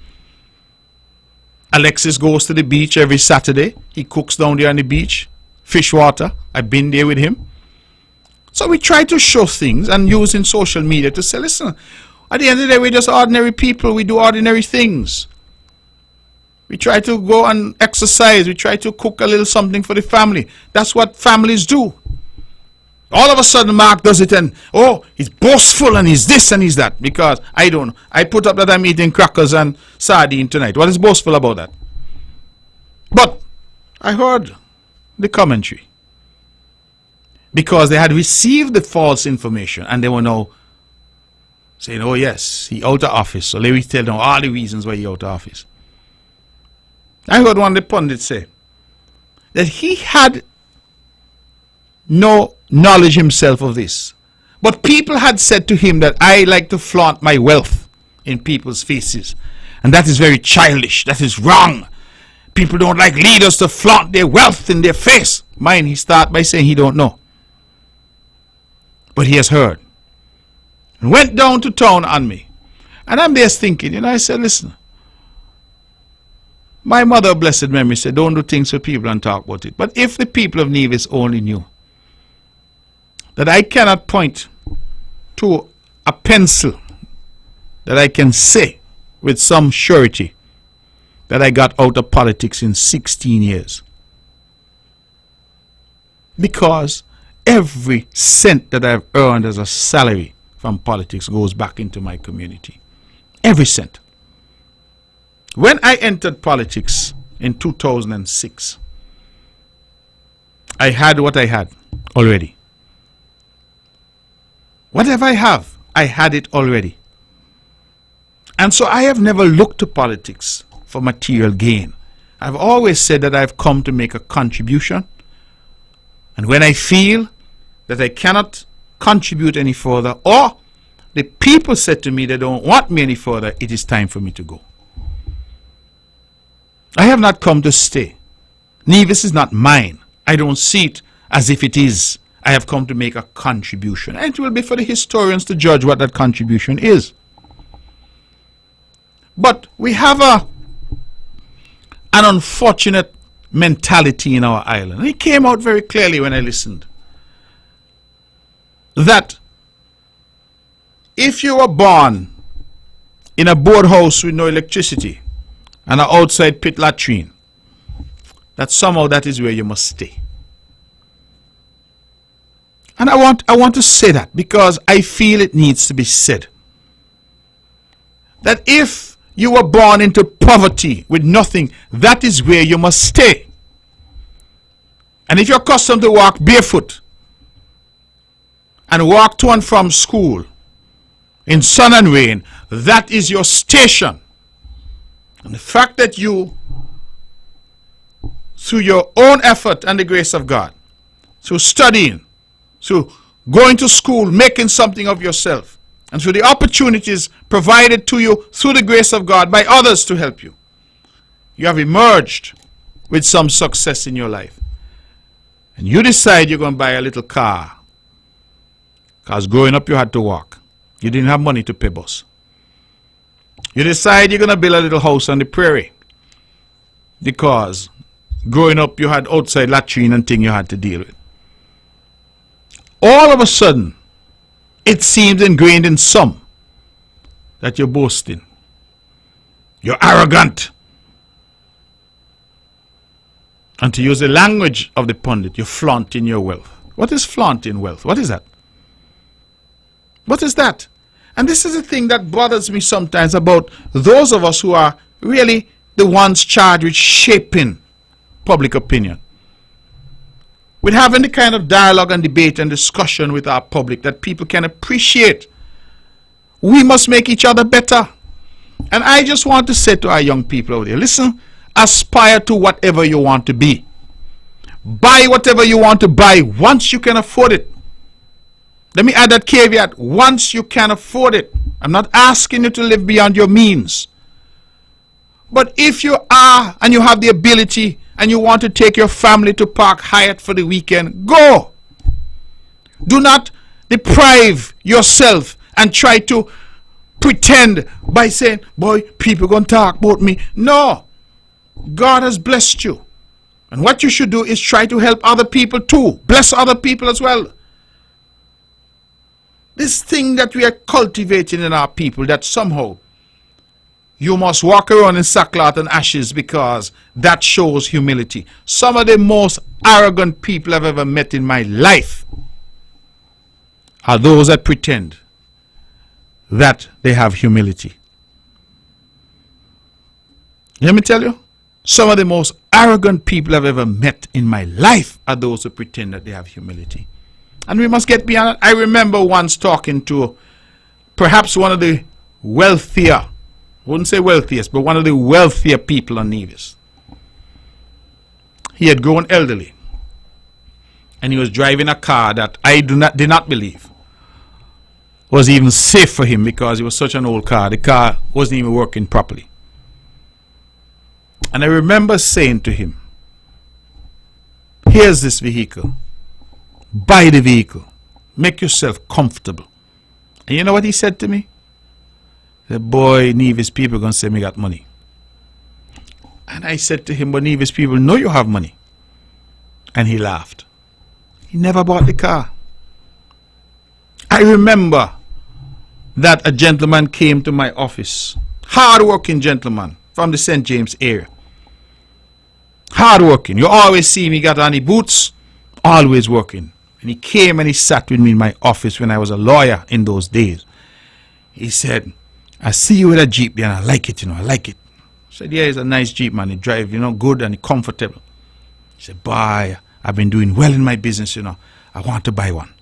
Alexis goes to the beach every Saturday. He cooks down there on the beach. Fish water. I've been there with him. So we try to show things and using social media to say, listen, at the end of the day, we're just ordinary people. We do ordinary things. We try to go and exercise. We try to cook a little something for the family. That's what families do. All of a sudden, Mark does it and, oh, he's boastful and he's this and he's that. Because I don't know. I put up that I'm eating crackers and sardine tonight. What is boastful about that? But I heard the commentary. Because they had received the false information and they were now saying, oh yes, he out of office. So let me tell them all the reasons why he out of office. I heard one of the pundits say that he had no knowledge himself of this, But people had said to him that I like to flaunt my wealth in people's faces. And that is very childish. That is wrong. People don't like leaders to flaunt their wealth in their face. Mind, he started by saying he don't know. But he has heard. And went down to town on me. And I'm there thinking, I said, listen. My mother, blessed memory, said, don't do things for people and talk about it. But if the people of Nevis only knew that I cannot point to a pencil that I can say with some surety that I got out of politics in 16 years. Because every cent that I've earned as a salary from politics goes back into my community. Every cent. When I entered politics in 2006, I had what I had already. Whatever I have, I had it already. And so I have never looked to politics for material gain. I've always said that I've come to make a contribution. And when I feel that I cannot contribute any further, or the people said to me they don't want me any further, it is time for me to go. I have not come to stay. Nevis is not mine. I don't see it as if it is. I have come to make a contribution. And it will be for the historians to judge what that contribution is. But we have an unfortunate mentality in our island. And it came out very clearly when I listened. That if you were born in a board house with no electricity and an outside pit latrine, that somehow that is where you must stay. And I want to say that because I feel it needs to be said. That if you were born into poverty with nothing, that is where you must stay. And if you're accustomed to walk barefoot and walk to and from school in sun and rain, that is your station. And the fact that you, through your own effort and the grace of God, through studying, through going to school, making something of yourself, and through the opportunities provided to you through the grace of God by others to help you, you have emerged with some success in your life. And you decide you're going to buy a little car. Because growing up you had to walk. You didn't have money to pay bus. You decide you're going to build a little house on the prairie. Because growing up you had outside latrine and thing you had to deal with. All of a sudden, it seems ingrained in some that you're boasting. You're arrogant. And to use the language of the pundit, you're flaunting your wealth. What is flaunting wealth? What is that? What is that? And this is the thing that bothers me sometimes about those of us who are really the ones charged with shaping public opinion. With having the kind of dialogue and debate and discussion with our public that people can appreciate. We must make each other better. And I just want to say to our young people out there, listen, aspire to whatever you want to be. Buy whatever you want to buy once you can afford it. Let me add that caveat, once you can afford it. I'm not asking you to live beyond your means. But if you are and you have the ability and you want to take your family to Park Hyatt for the weekend, go. Do not deprive yourself and try to pretend by saying, boy, people going to talk about me. No. God has blessed you. And what you should do is try to help other people too. Bless other people as well. This thing that we are cultivating in our people, that somehow you must walk around in sackcloth and ashes because that shows humility. Some of the most arrogant people I've ever met in my life are those that pretend that they have humility. Let me tell you, some of the most arrogant people I've ever met in my life are those who pretend that they have humility. And we must get beyond it. I remember once talking to perhaps one of the wealthier, I wouldn't say wealthiest, but one of the wealthier people on Nevis. He had grown elderly. And he was driving a car that I did not believe was even safe for him because it was such an old car. The car wasn't even working properly. And I remember saying to him, here's this vehicle. Buy the vehicle. Make yourself comfortable. And you know what he said to me? The boy, Nevis people going to say me got money. And I said to him, but Nevis people know you have money. And he laughed. He never bought the car. I remember that a gentleman came to my office. Hard-working gentleman from the St. James area. Hard-working. You always see me got on the boots. Always working. And he came and he sat with me in my office when I was a lawyer in those days. He said, I see you with a Jeep and I like it, I like it. I said, yeah, it's a nice Jeep, man. It drives, good and comfortable. He said, boy, I've been doing well in my business, I want to buy one.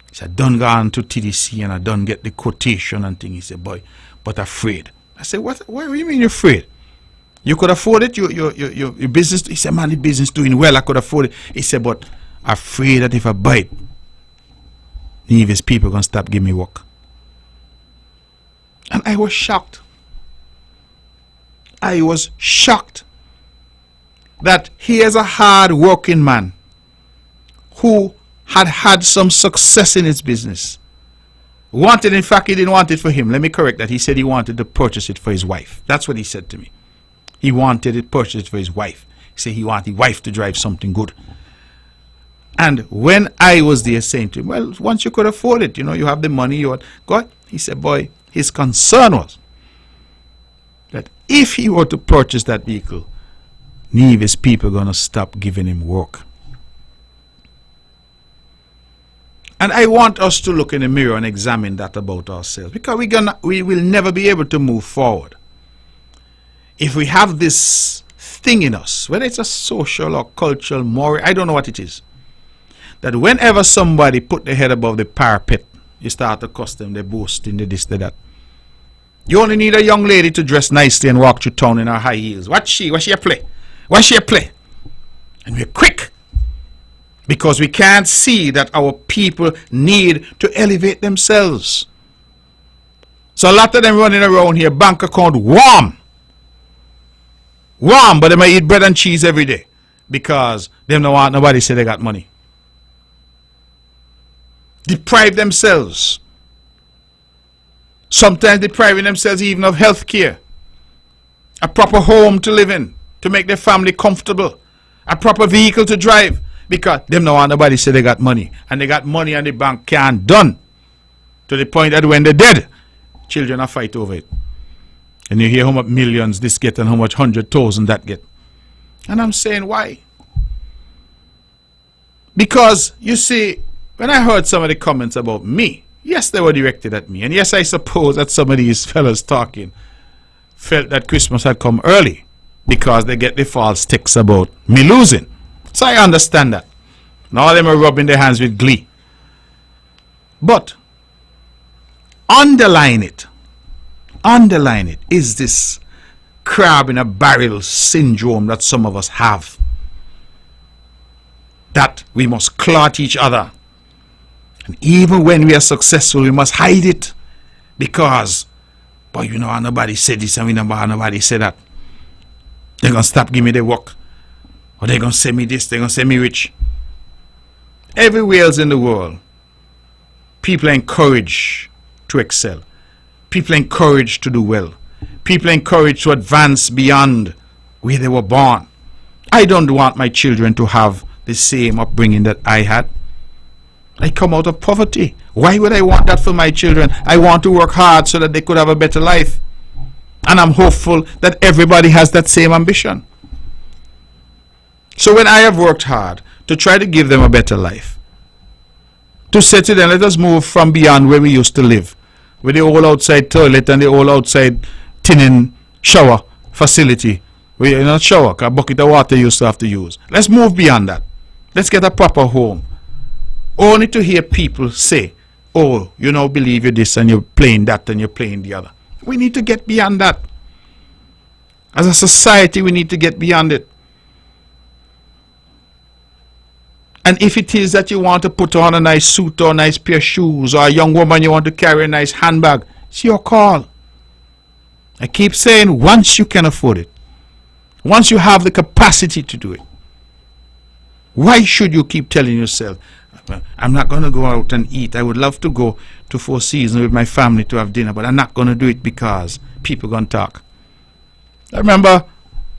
He said, I done gone to TDC and I done get the quotation and thing. He said, boy, but afraid. I said, what do you mean you're afraid? You could afford it, your business. He said, man, the business doing well, I could afford it. He said, but afraid that if I buy it, Nevis people going to stop giving me work. And I was shocked. I was shocked that he is a hard-working man who had some success in his business. Wanted, in fact, he didn't want it for him. Let me correct that. He said he wanted to purchase it for his wife. That's what he said to me. He wanted it purchased for his wife. He said he wanted his wife to drive something good. And when I was there saying to him, well, once you could afford it, you have the money, you want, God, he said, boy, his concern was that if he were to purchase that vehicle, Nevis people are going to stop giving him work. And I want us to look in the mirror and examine that about ourselves, because we will never be able to move forward if we have this thing in us, whether it's a social or cultural, moral, I don't know what it is, that whenever somebody put their head above the parapet, you start to cuss them, they boasting, they this, they that. You only need a young lady to dress nicely and walk through town in her high heels. What she a play? What she a play? And we're quick, because we can't see that our people need to elevate themselves. So a lot of them running around here, bank account warm, but they might eat bread and cheese every day because them don't want nobody say they got money. Deprive themselves. Sometimes depriving themselves even of health care, a proper home to live in, to make their family comfortable, a proper vehicle to drive, because them don't want nobody say they got money. And they got money and the bank can't done, to the point that when they're dead, children are fight over it. And you hear how much millions this get and how much 100,000 that get. And I'm saying, why? Because, you see, when I heard some of the comments about me, yes, they were directed at me. And yes, I suppose that some of these fellas talking felt that Christmas had come early because they get the false texts about me losing. So I understand that. And all of them are rubbing their hands with glee. But underline it is this crab in a barrel syndrome that some of us have. That we must clot each other. And even when we are successful, we must hide it. Because, boy, nobody said this and nobody said that. They're going to stop giving me the work. Or they're going to say me this, they're going to say me rich. Everywhere else in the world, people are encouraged to excel. People are encouraged to do well. People are encouraged to advance beyond where they were born. I don't want my children to have the same upbringing that I had. I come out of poverty. Why would I want that for my children? I want to work hard so that they could have a better life. And I'm hopeful that everybody has that same ambition. So when I have worked hard to try to give them a better life, to say to them, let us move from beyond where we used to live, with the old outside toilet and the old outside tinning shower facility, where you not shower, a bucket of water you used to have to use. Let's move beyond that. Let's get a proper home. Only to hear people say, oh, believe you this and you're playing that and you're playing the other. We need to get beyond that. As a society, we need to get beyond it. And if it is that you want to put on a nice suit or a nice pair of shoes, or a young woman you want to carry a nice handbag, it's your call. I keep saying, once you can afford it, once you have the capacity to do it, why should you keep telling yourself, I'm not going to go out and eat. I would love to go to Four Seasons with my family to have dinner, but I'm not going to do it because people are going to talk. I remember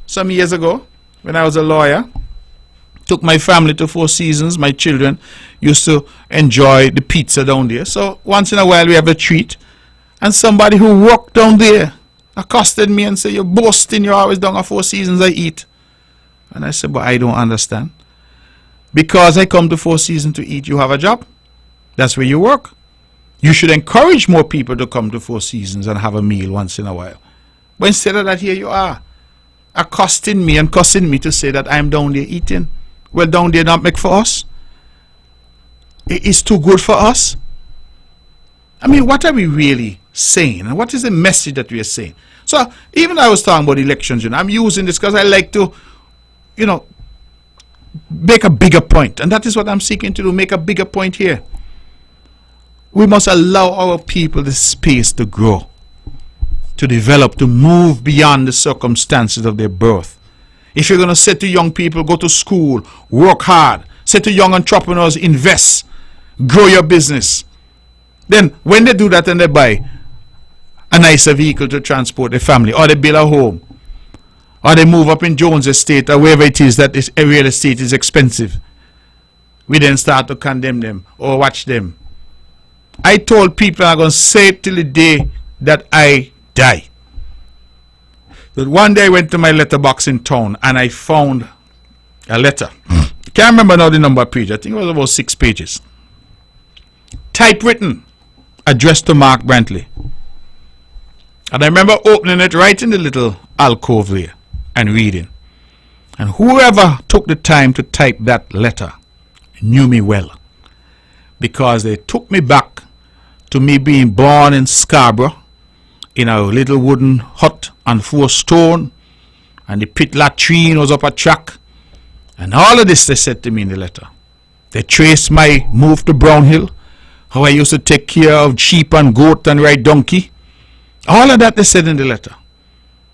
some years ago when I was a lawyer, took my family to Four Seasons. My children used to enjoy the pizza down there. So once in a while we have a treat. And somebody who worked down there accosted me and said, you're boasting, you're always down at Four Seasons, I eat. And I said, but I don't understand. Because I come to Four Seasons to eat, you have a job. That's where you work. You should encourage more people to come to Four Seasons and have a meal once in a while. But instead of that, here you are, accosting me and cussing me to say that I'm down there eating. Well, down there not make for us. It's too good for us. I mean, what are we really saying? And what is the message that we are saying? So, even I was talking about elections, I'm using this because I like to, make a bigger point. And that is what I'm seeking to do, make a bigger point here. We must allow our people the space to grow, to develop, to move beyond the circumstances of their birth. If you're going to say to young people, go to school, work hard, say to young entrepreneurs, invest, grow your business. Then when they do that and they buy a nicer vehicle to transport their family, or they build a home, or they move up in Jones Estate or wherever it is that real estate is expensive, we then start to condemn them or watch them. I told people I'm going to say it till the day that I die. But one day I went to my letterbox in town and I found a letter. Can't remember now the number of pages. I think it was about 6 pages. Typewritten, addressed to Mark Brantley. And I remember opening it right in the little alcove there and reading. And whoever took the time to type that letter knew me well. Because they took me back to me being born in Scarborough, in a little wooden hut on 4 stone, and the pit latrine was up a track, and all of this they said to me in the letter. They traced my move to Brownhill, how I used to take care of sheep and goat and ride donkey. All of that they said in the letter.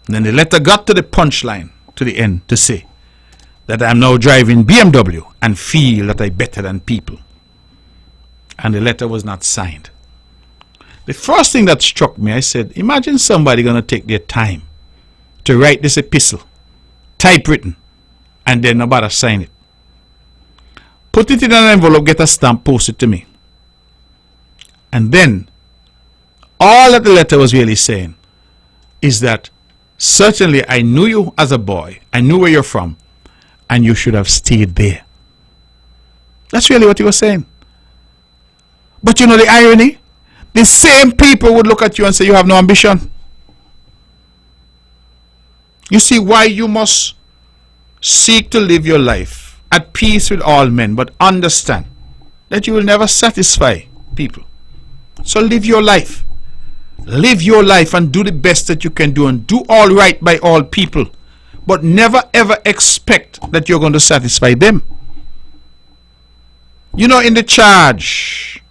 And then the letter got to the punchline, to the end, to say that I'm now driving BMW and feel that I'm better than people. And the letter was not signed. The first thing that struck me, I said, imagine somebody going to take their time to write this epistle, typewritten, and then nobody sign it. Put it in an envelope, get a stamp, post it to me. And then, all that the letter was really saying is that certainly I knew you as a boy, I knew where you're from, and you should have stayed there. That's really what he was saying. But you know the irony? The same people would look at you and say you have no ambition. You see why you must seek to live your life at peace with all men, but understand that you will never satisfy people. So live your life. Live your life and do the best that you can do and do all right by all people. But never ever expect that you're going to satisfy them. You know, in the charge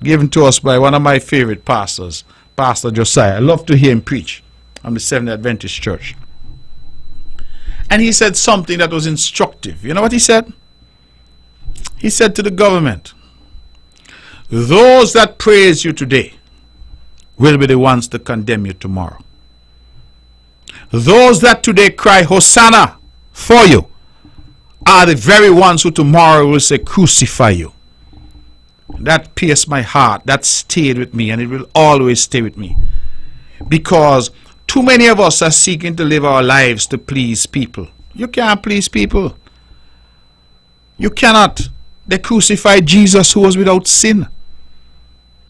given to us by one of my favorite pastors, Pastor Josiah. I love to hear him preach on the Seventh Adventist Church. And he said something that was instructive. You know what he said? He said to the government, those that praise you today will be the ones to condemn you tomorrow. Those that today cry Hosanna for you are the very ones who tomorrow will say crucify you. That pierced my heart. That stayed with me, and it will always stay with me. Because too many of us are seeking to live our lives to please people. You can't please people. You cannot. They crucified Jesus, who was without sin.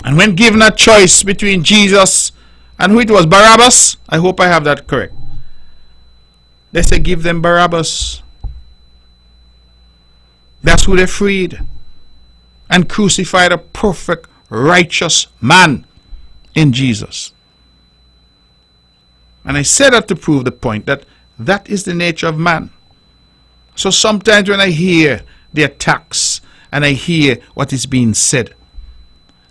And when given a choice between Jesus and who it was, Barabbas, I hope I have that correct. They said give them Barabbas. That's who they freed. And crucified a perfect, righteous man in Jesus. And I said that to prove the point that that is the nature of man. So sometimes when I hear the attacks and I hear what is being said.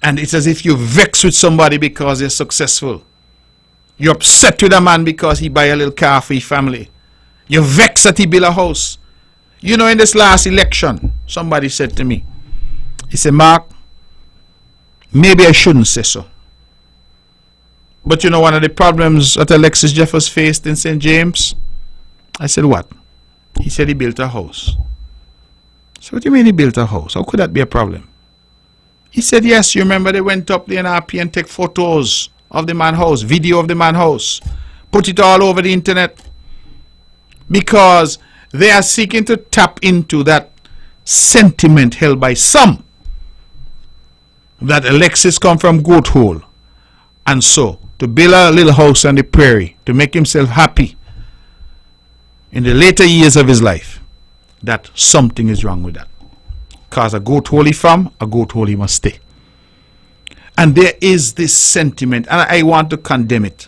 And it's as if you vex with somebody because they're successful. You're upset with a man because he buy a little car for his family. You're vexed that he build a house. You know, in this last election, somebody said to me, he said, Mark, maybe I shouldn't say so. But you know one of the problems that Alexis Jeffers faced in St. James? I said, what? He said he built a house. So what do you mean he built a house? How could that be a problem? He said, yes, you remember they went up the NRP and take photos of the man's house, video of the man's house, put it all over the internet, because they are seeking to tap into that sentiment held by some that Alexis come from goat hole, and so to build a little house on the prairie to make himself happy in the later years of his life, that something is wrong with that. Because a goat hole he from, a goat hole he must stay. And there is this sentiment, and I want to condemn it.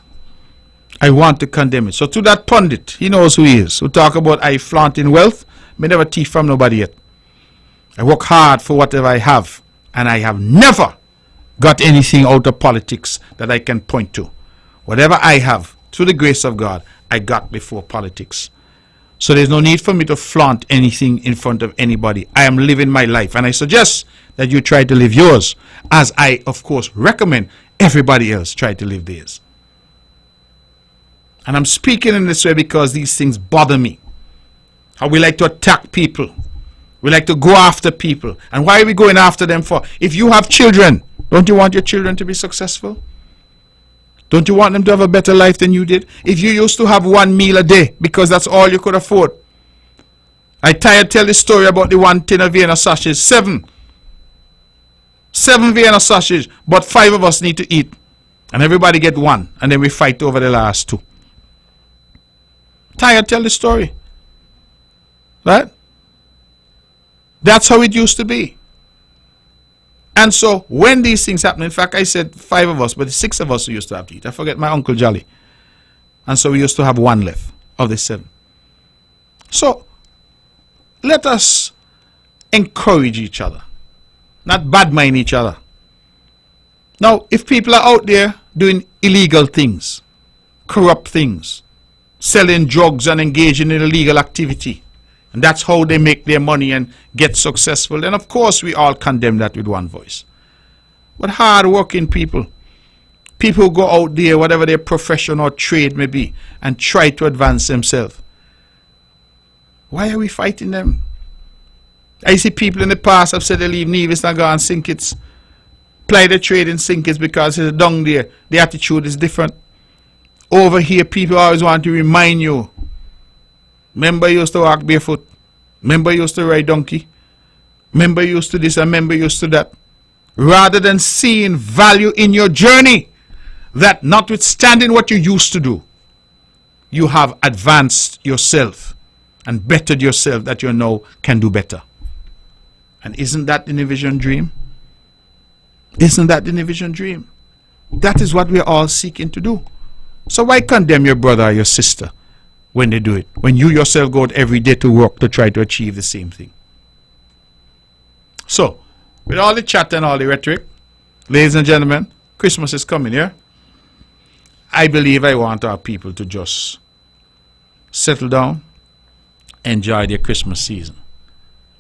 I want to condemn it. So to that pundit, he knows who he is, who talk about I flaunting wealth, me never thief from nobody yet. I work hard for whatever I have, and I have never got anything out of politics that I can point to. Whatever I have, through the grace of God, I got before politics. So there's no need for me to flaunt anything in front of anybody. I am living my life, and I suggest that you try to live yours, as I, of course, recommend everybody else try to live theirs. And I'm speaking in this way because these things bother me. How we like to attack people. We like to go after people. And why are we going after them for? If you have children, don't you want your children to be successful? Don't you want them to have a better life than you did? If you used to have one meal a day because that's all you could afford. I tired tell the story about the one tin of Vienna sausage. Seven Vienna sausage, but 5 of us need to eat. And everybody get one. And then we fight over the last 2. Tired tell the story. Right? That's how it used to be. And so when these things happen, in fact I said 5 of us, but 6 of us who used to have to eat. I forget my Uncle Jolly. And so we used to have 1 left of the 7. So let us encourage each other, not badmind each other. Now if people are out there doing illegal things, corrupt things, selling drugs and engaging in illegal activity, and that's how they make their money and get successful, then of course we all condemn that with one voice. But hard-working people, people who go out there, whatever their profession or trade may be, and try to advance themselves, why are we fighting them? I see people in the past have said they leave Nevis and go and sink it, ply the trade in sink it because it's down there, the attitude is different. Over here, people always want to remind you. Remember you used to walk barefoot. Remember you used to ride donkey. Remember you used to this and remember you used to that. Rather than seeing value in your journey, that notwithstanding what you used to do, you have advanced yourself and bettered yourself that you now can do better. And isn't that the Nivision dream? Isn't that the Nivision dream? That is what we are all seeking to do. So why condemn your brother or your sister when they do it, when you yourself go out every day to work to try to achieve the same thing? So, with all the chat and all the rhetoric, ladies and gentlemen, Christmas is coming, yeah? I believe I want our people to just settle down, enjoy their Christmas season.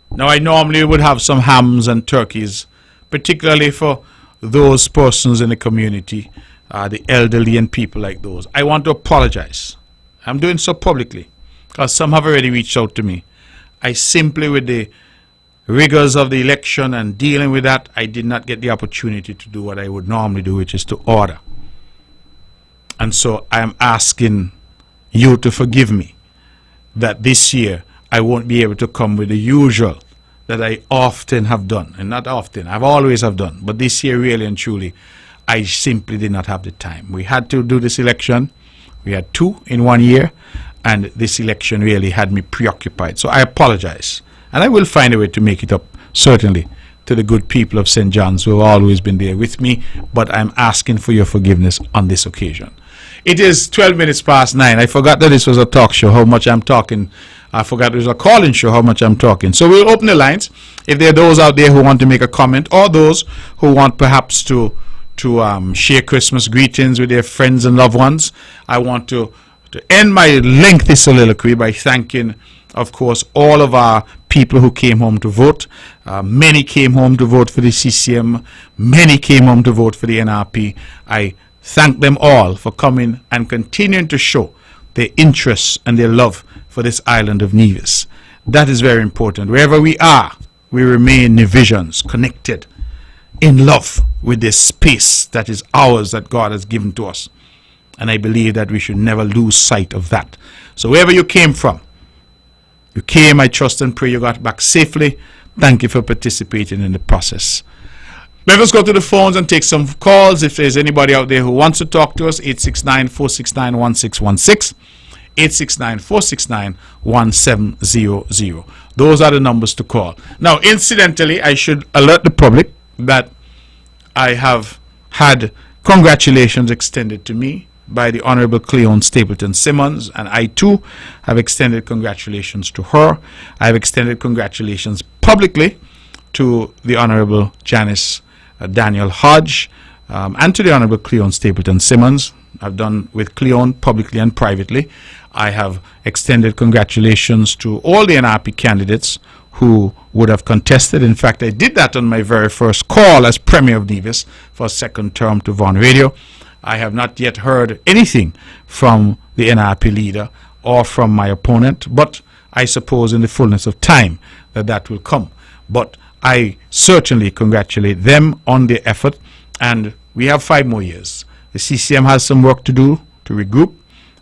Now, I normally would have some hams and turkeys, particularly for those persons in the community, the elderly and people like those. I want to apologize. I'm doing so publicly because some have already reached out to me. I simply, with the rigors of the election and dealing with that, I did not get the opportunity to do what I would normally do, which is to order. And so I am asking you to forgive me that this year I won't be able to come with the usual that I often have done. And not often, I've always have done. But this year, really and truly, I simply did not have the time. We had to do this election. We had 2 in 1 year, and this election really had me preoccupied. So I apologize. And I will find a way to make it up, certainly, to the good people of St. John's who have always been there with me. But I'm asking for your forgiveness on this occasion. It is 12 minutes past 9. I forgot that this was a talk show, how much I'm talking I forgot there's a call-in show, how much I'm talking. So we'll open the lines. If there are those out there who want to make a comment, or those who want perhaps to share Christmas greetings with their friends and loved ones, I want to end my lengthy soliloquy by thanking, of course, all of our people who came home to vote. Many came home to vote for the CCM. Many came home to vote for the NRP. I thank them all for coming and continuing to show their interest and their love for this island of Nevis. That is very important. Wherever we are, we remain Nevisians, connected in love with this space that is ours, that God has given to us. And I believe that we should never lose sight of that. So wherever you came from, you came, I trust and pray you got back safely. Thank you for participating in the process. Let us go to the phones and take some calls. If there's anybody out there who wants to talk to us, 869-469-1616, 869-469-1700. Those are the numbers to call. Now, incidentally, I should alert the public that I have had congratulations extended to me by the Honorable Cleone Stapleton Simmons, and I too have extended congratulations to her. I have extended congratulations publicly to the Honorable Janice Daniel Hodge, and to the Honorable Cleone Stapleton Simmons. I've done with Cleone publicly and privately. I have extended congratulations to all the NRP candidates who would have contested. In fact, I did that on my very first call as Premier of Nevis for a second term to Vaughan Radio. I have not yet heard anything from the NRP leader or from my opponent, but I suppose in the fullness of time that will come. But I certainly congratulate them on their effort, and we have 5 more years. The CCM has some work to do to regroup.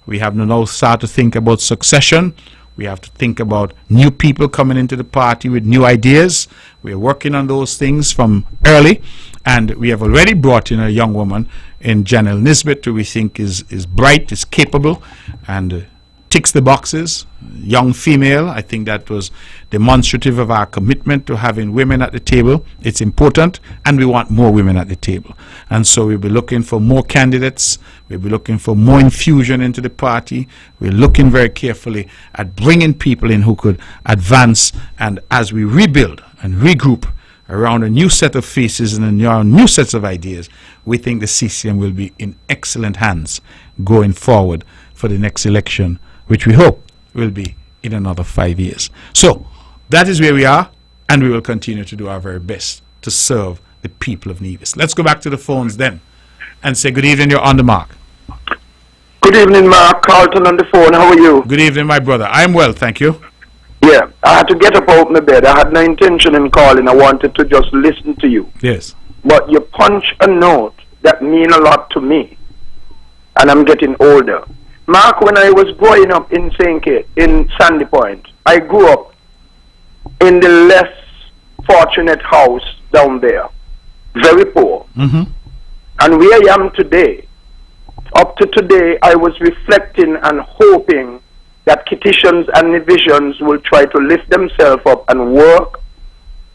We have to now start to think about succession. We have to think about new people coming into the party with new ideas. We are working on those things from early, and we have already brought in a young woman in Janelle Nisbet, who we think is bright, is capable, and ticks the boxes. Young female. I think that was demonstrative of our commitment to having women at the table. It's important, and we want more women at the table. And so we'll be looking for more candidates. We'll be looking for more infusion into the party. We're looking very carefully at bringing people in who could advance. And as we rebuild and regroup around a new set of faces and around new sets of ideas, we think the CCM will be in excellent hands going forward for the next election, which we hope will be in another 5 years. So that is where we are, and we will continue to do our very best to serve the people of Nevis. Let's go back to the phones then and say good evening. You're on the mark. Good evening, Mark. Carlton on the phone. How are you? Good evening, my brother. I'm well, thank you. Yeah, I had to get up out of my bed. I had no intention in calling. I wanted to just listen to you. Yes. But you punch a note that mean a lot to me, and I'm getting older. Mark, when I was growing up in St. Kitts, in Sandy Point, I grew up in the less fortunate house down there. Very poor. Mm-hmm. And where I am today, up to today, I was reflecting and hoping that Kittitians and Nevisians will try to lift themselves up and work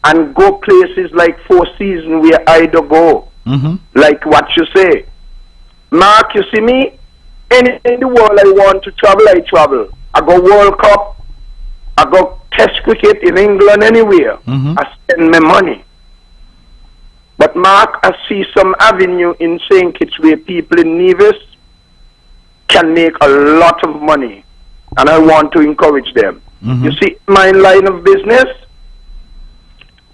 and go places like Four Seasons where I do go. Mm-hmm. Like what you say. Mark, you see me? Anywhere in the world I want to travel, I travel. I go World Cup, I go Test cricket in England, anywhere. Mm-hmm. I spend my money. But Mark, I see some avenue in St. Kitts where people in Nevis can make a lot of money. And I want to encourage them. Mm-hmm. You see, my line of business,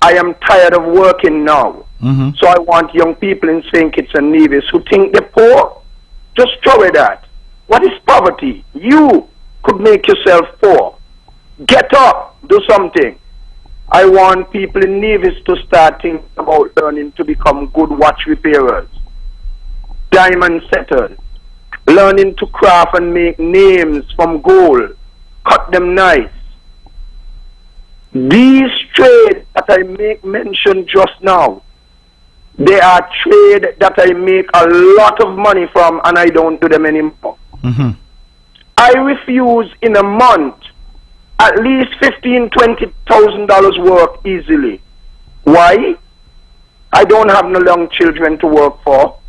I am tired of working now. Mm-hmm. So I want young people in St. Kitts and Nevis who think they're poor, just throw it at. What is poverty? You could make yourself poor. Get up, do something. I want people in Nevis to start thinking about learning to become good watch repairers, diamond setters, learning to craft and make names from gold, cut them nice. These trades that I make mention just now, they are trade that I make a lot of money from, and I don't do them anymore. Mm-hmm. I refuse in a month at least $15,000-$20,000 work easily. Why? I don't have no young children to work for,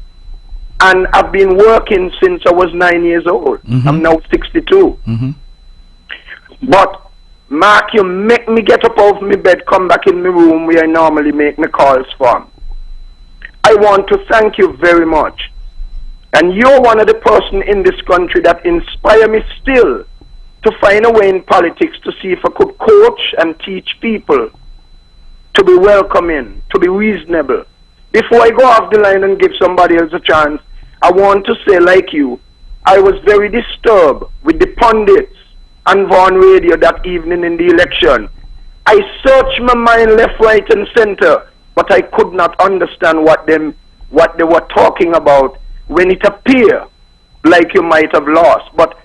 and I've been working since I was 9 years old. Mm-hmm. I'm now 62. Mm-hmm. But Mark, you make me get up off my bed, come back in my room where I normally make my calls from. I want to thank you very much. And you're one of the person in this country that inspire me still to find a way in politics to see if I could coach and teach people to be welcoming, to be reasonable. Before I go off the line and give somebody else a chance, I want to say, like you, I was very disturbed with the pundits and Vaughan Radio that evening in the election. I searched my mind left, right, and center, but I could not understand what they were talking about when it appeared like you might have lost. But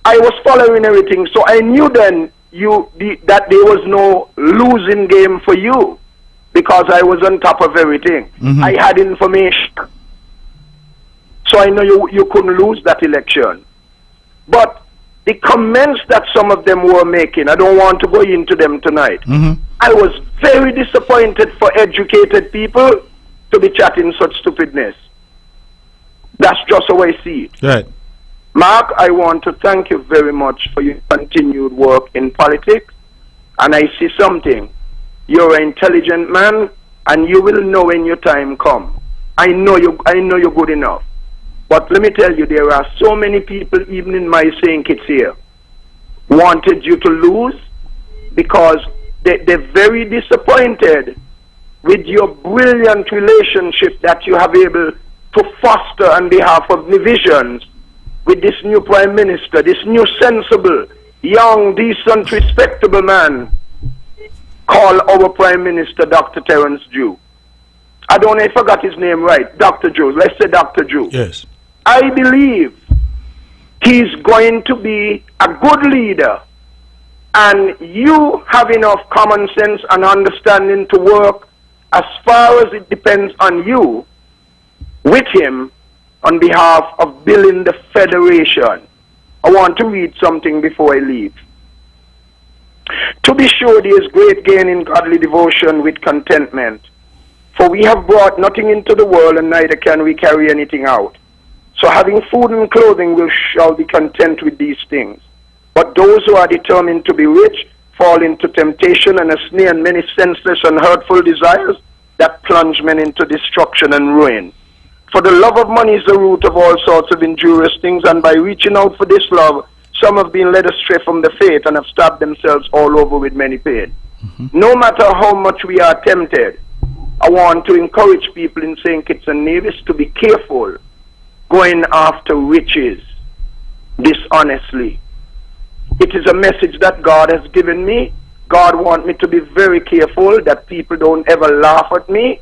I was following everything, so I knew then that there was no losing game for you because I was on top of everything. I had information. So I know you couldn't lose that election. But the comments that some of them were making, I don't want to go into them tonight. I was very disappointed for educated people to be chatting such stupidness. That's just how I see it. Right. Mark, I want to thank you very much for your continued work in politics. And I see something. You're an intelligent man, and you will know when your time comes. I know you're good enough. But let me tell you, there are so many people, even in my St. Kitts here, wanted you to lose because they're very disappointed with your brilliant relationship that you have able to foster on behalf of the visions with this new Prime Minister, this new sensible, young, decent, respectable man called our Prime Minister, Dr. Terence Dew. I don't know if I got his name right, Dr. Dew. Let's say Dr. Dew. Yes. I believe he's going to be a good leader, and you have enough common sense and understanding to work as far as it depends on you with him on behalf of building the federation. I want to read something before I leave. To be sure, there is great gain in godly devotion with contentment, for we have brought nothing into the world, and neither can we carry anything out. So having food and clothing, we shall be content with these things. But those who are determined to be rich fall into temptation and a snare and many senseless and hurtful desires that plunge men into destruction and ruin. For the love of money is the root of all sorts of injurious things, and by reaching out for this love, some have been led astray from the faith and have stabbed themselves all over with many pain. No matter how much we are tempted, I want to encourage people in St. Kitts and Nevis to be careful going after riches dishonestly. It is a message that God has given me. God wants me to be very careful that people don't ever laugh at me,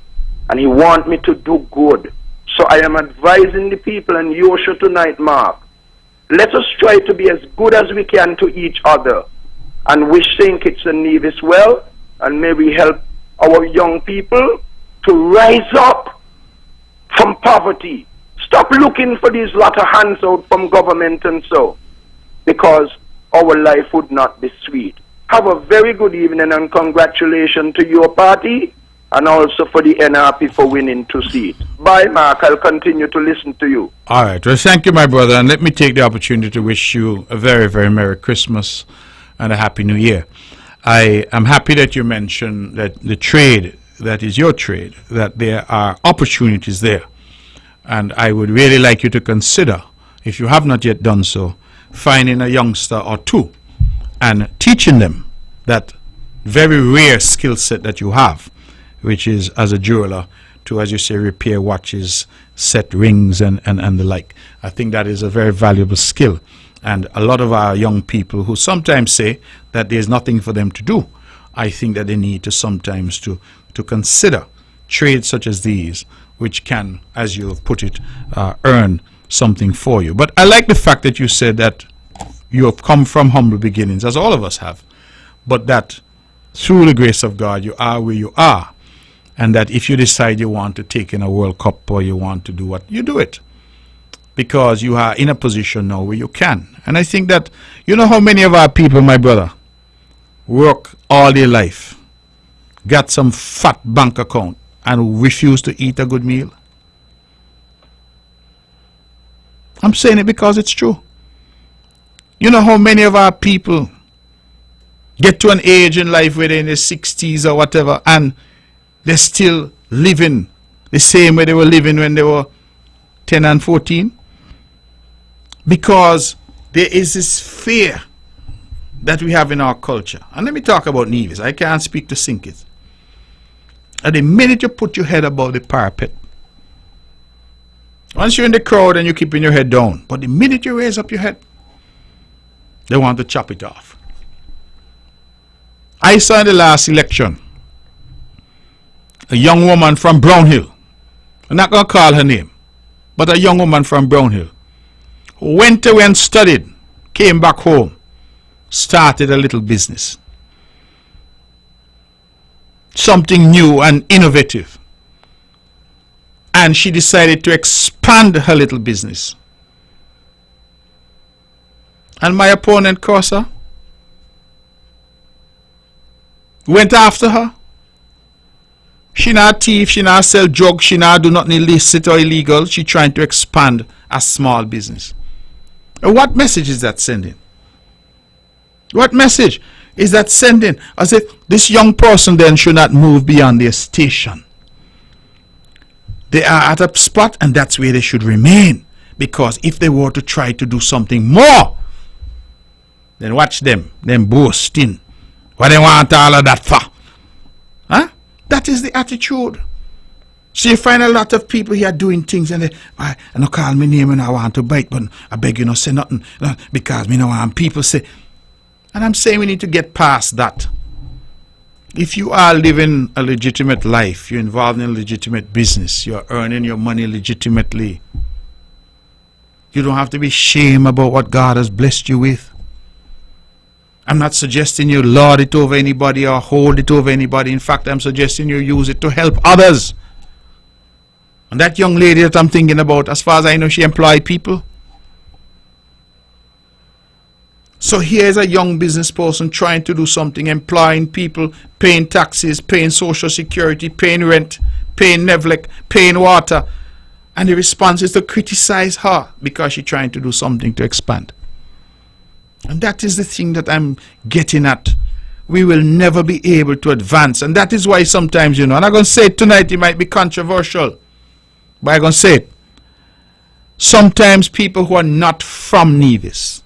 and He wants me to do good. So I am advising the people and Yosha tonight, Mark, let us try to be as good as we can to each other and wish St. Kitts and Nevis well, and may we help our young people to rise up from poverty. Stop looking for these lot of hands out from government and so, because our life would not be sweet. Have a very good evening, and congratulations to your party and also for the NRP for winning 2 seats. Bye, Mark. I'll continue to listen to you. All right. Well, thank you, my brother. And let me take the opportunity to wish you a very, very Merry Christmas and a Happy New Year. I am happy that you mentioned that the trade, that is your trade, that there are opportunities there. And I would really like you to consider, if you have not yet done so, finding a youngster or two and teaching them that very rare skill set that you have, which is as a jeweler to, as you say, repair watches, set rings and the like. I think that is a very valuable skill. And a lot of our young people who sometimes say that there's nothing for them to do, I think that they need to sometimes to consider trades such as these, which can, as you have put it, earn something for you. But I like the fact that you said that you have come from humble beginnings, as all of us have, but that through the grace of God you are where you are, and that if you decide you want to take in a World Cup or you want to do what, you do it, because you are in a position now where you can. And I think that, you know how many of our people, my brother, work all their life, got some fat bank account, and refuse to eat a good meal? I'm saying it because it's true. You know how many of our people get to an age in life where they're in their 60s or whatever, and they're still living the same way they were living when they were 10 and 14? Because there is this fear that we have in our culture. And let me talk about Nevis. I can't speak to St. Kitts. And the minute you put your head above the parapet, once you're in the crowd and you're keeping your head down, but the minute you raise up your head, they want to chop it off. I saw in the last election a young woman from Brownhill. I'm not going to call her name, but a young woman from Brownhill who went away and studied, came back home, started a little business. Something new and innovative. And she decided to expand her little business. And my opponent, Kosa, went after her. She not thief, she not sell drugs, she not do nothing illicit or illegal. She trying to expand a small business. And what message is that sending? What message is that sending? As if this young person then should not move beyond their station. They are at a spot and that's where they should remain. Because if they were to try to do something more, then watch them boasting. What they want all of that for? Huh? That is the attitude. So you find a lot of people here doing things and they, I don't call me name and I want to bite, but I beg you not say nothing because me no want people say. And I'm saying we need to get past that. If you are living a legitimate life, you're involved in a legitimate business, you're earning your money legitimately, you don't have to be ashamed about what God has blessed you with. I'm not suggesting you lord it over anybody or hold it over anybody. In fact, I'm suggesting you use it to help others. And that young lady that I'm thinking about, as far as I know, she employed people. So here's a young business person trying to do something, employing people, paying taxes, paying social security, paying rent, paying NEVLEC, paying water. And the response is to criticize her because she's trying to do something to expand. And that is the thing that I'm getting at. We will never be able to advance. And that is why sometimes, and I'm going to say it tonight, it might be controversial, but I'm going to say it. Sometimes people who are not from Nevis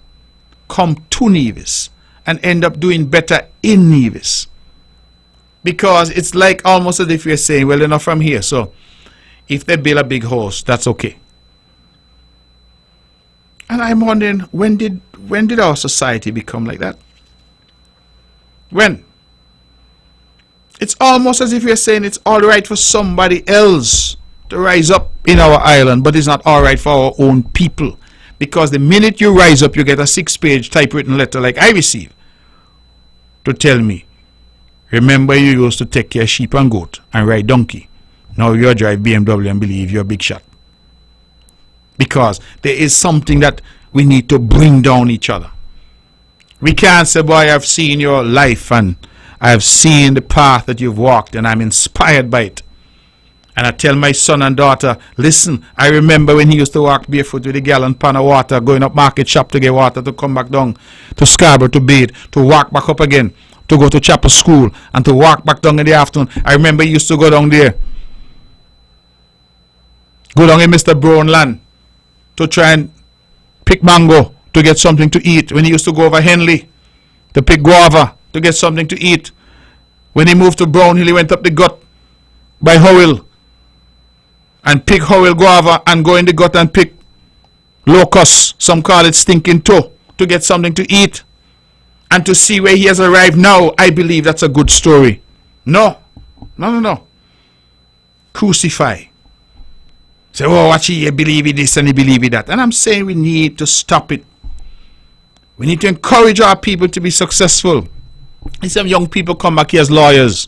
come to Nevis and end up doing better in Nevis. Because it's like almost as if you're saying, well, they're not from here, so if they build a big house, that's okay. And I'm wondering, when did our society become like that? When? It's almost as if you're saying it's all right for somebody else to rise up in our island, but it's not all right for our own people. Because the minute you rise up, you get a 6-page typewritten letter like I received to tell me, remember you used to take care of sheep and goat and ride donkey. Now you drive BMW and believe you're a big shot. Because there is something that we need to bring down each other. We can't say, boy, I've seen your life and I've seen the path that you've walked and I'm inspired by it. And I tell my son and daughter, listen, I remember when he used to walk barefoot with a gallon pan of water, going up market shop to get water, to come back down to Scarborough to bathe, to walk back up again, to go to chapel school, and to walk back down in the afternoon. I remember he used to go down there, go down in Mr. Brown land, to try and pick mango, to get something to eat. When he used to go over Henley, to pick guava, to get something to eat. When he moved to Brownhill, he went up the gut by Howell, and pick Howell guava and go in the gut and pick locust, some call it stinking toe, to get something to eat. And to see where he has arrived now, I believe that's a good story. No. Crucify. Say, oh, watch he believe in this and he believe in that. And I'm saying we need to stop it. We need to encourage our people to be successful. And some young people come back here as lawyers.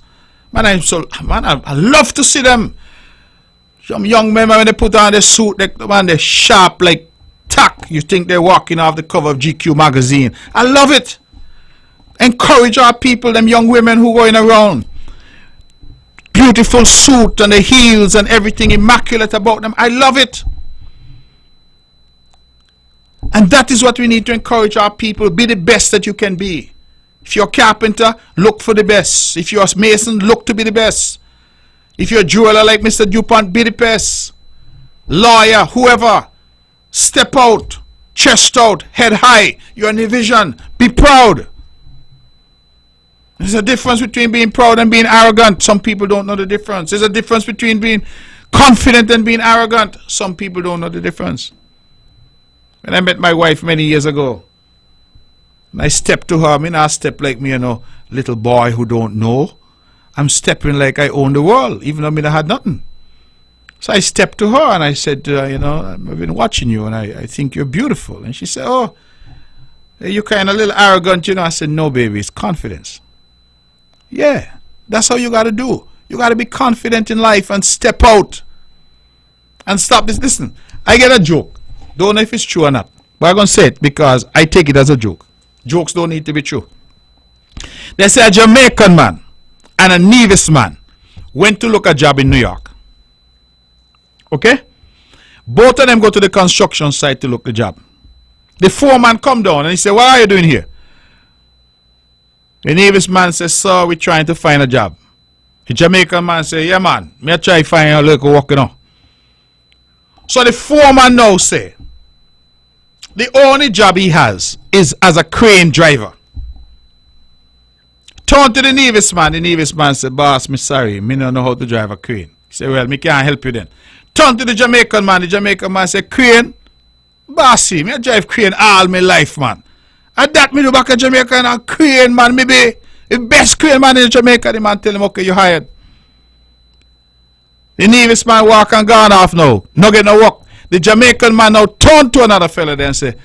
Man, I love to see them. Some young men, when they put on their suit, they're sharp like tack. You think they're walking off the cover of GQ magazine. I love it. Encourage our people, them young women who going around. Beautiful suit and the heels and everything immaculate about them. I love it. And that is what we need to encourage our people. Be the best that you can be. If you're a carpenter, look for the best. If you're a mason, look to be the best. If you're a jeweler like Mr. DuPont, be the best. Lawyer, whoever, step out, chest out, head high. You're in a vision. Be proud. There's a difference between being proud and being arrogant. Some people don't know the difference. There's a difference between being confident and being arrogant. Some people don't know the difference. When I met my wife many years ago, and I stepped to her, I mean, I step like me, little boy who don't know. I'm stepping like I own the world, even though I had nothing. So I stepped to her and I said, I've been watching you and I think you're beautiful. And she said, oh, you're kind of a little arrogant, I said, no, baby, it's confidence. Yeah, that's how you got to do. You got to be confident in life and step out and stop this. Listen, I get a joke. Don't know if it's true or not, but I'm going to say it because I take it as a joke. Jokes don't need to be true. They say a Jamaican man and a Nevis man went to look a job in New York. Okay? Both of them go to the construction site to look the job. The foreman come down and he said, what are you doing here? The Nevis man says, sir, we're trying to find a job. The Jamaican man say, yeah man, me try to find a little work, So the foreman now say, the only job he has is as a crane driver. Turn to the Nevis man said, boss, me sorry, me don't know how to drive a crane. He said, well, me can't help you then. Turn to the Jamaican man said, crane? Bossy, me drive crane all my life, man. And that me do back a Jamaican and crane, man, me be the best crane man in Jamaica. The man tell him, okay, you hired. The Nevis man walk and gone off now. No get no work. The Jamaican man now turn to another fella there and say,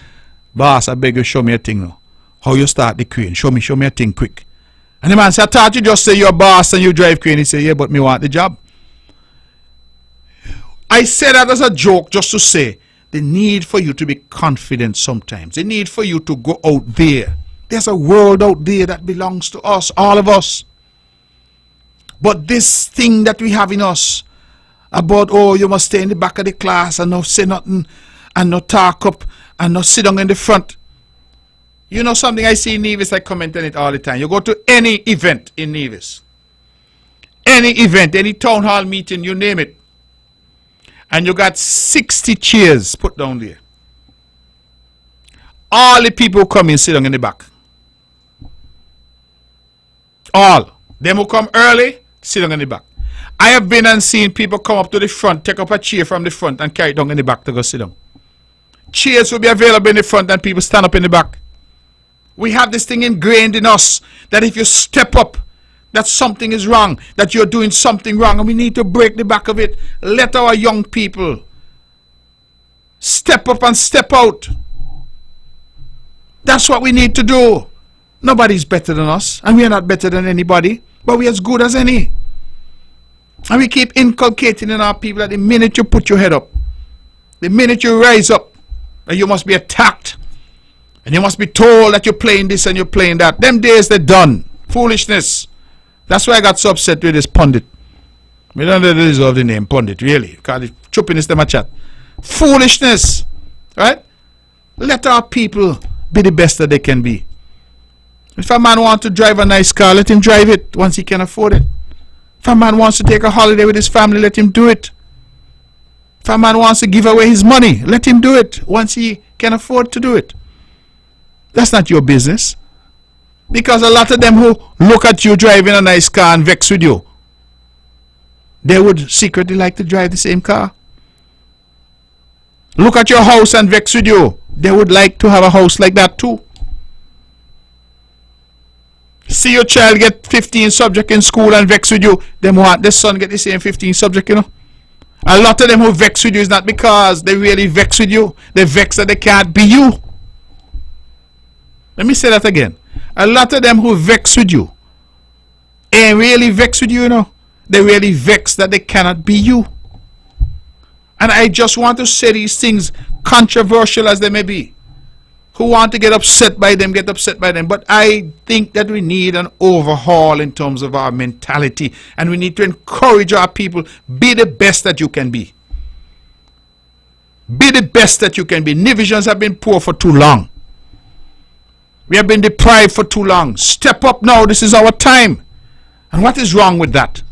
boss, I beg you, show me a thing now. How you start the crane? Show me a thing quick. And the man said, I thought you just say you're a boss and you drive crane. He said, yeah, but me want the job. I say that as a joke just to say the need for you to be confident sometimes. The need for you to go out there. There's a world out there that belongs to us, all of us. But this thing that we have in us, about, oh, you must stay in the back of the class and not say nothing and not talk up and not sit down in the front. You know something I see in Nevis, I comment on it all the time. You go to any event in Nevis, any event, any town hall meeting, you name it, and you got 60 chairs put down there. All the people come in, sit down in the back. All. Them who come early, sit down in the back. I have been and seen people come up to the front, take up a chair from the front and carry it down in the back to go sit down. Chairs will be available in the front and people stand up in the back. We have this thing ingrained in us that if you step up, that something is wrong, that you're doing something wrong, and we need to break the back of it. Let our young people step up and step out. That's what we need to do. Nobody's better than us, and we are not better than anybody, but we're as good as any. And we keep inculcating in our people that the minute you put your head up, the minute you rise up, and you must be attacked, and you must be told that you're playing this and you're playing that. Them days they're done. Foolishness. That's why I got so upset with this pundit. We don't deserve the name pundit, really. Because the choppiness them a chat. Foolishness. Right? Let our people be the best that they can be. If a man wants to drive a nice car, let him drive it once he can afford it. If a man wants to take a holiday with his family, let him do it. If a man wants to give away his money, let him do it once he can afford to do it. That's not your business. Because a lot of them who look at you driving a nice car and vex with you, they would secretly like to drive the same car. Look at your house and vex with you, they would like to have a house like that too. See your child get 15 subject in school and vex with you, them want their son get the same 15 subject, A lot of them who vex with you is not because they really vex with you. They vex that they can't be you. Let me say that again. A lot of them who vex with you ain't really vex with you, They really vex that they cannot be you. And I just want to say these things, controversial as they may be. Who want to get upset by them, get upset by them. But I think that we need an overhaul in terms of our mentality. And we need to encourage our people, be the best that you can be. Be the best that you can be. Nivisions have been poor for too long. We have been deprived for too long. Step up now. This is our time. And what is wrong with that?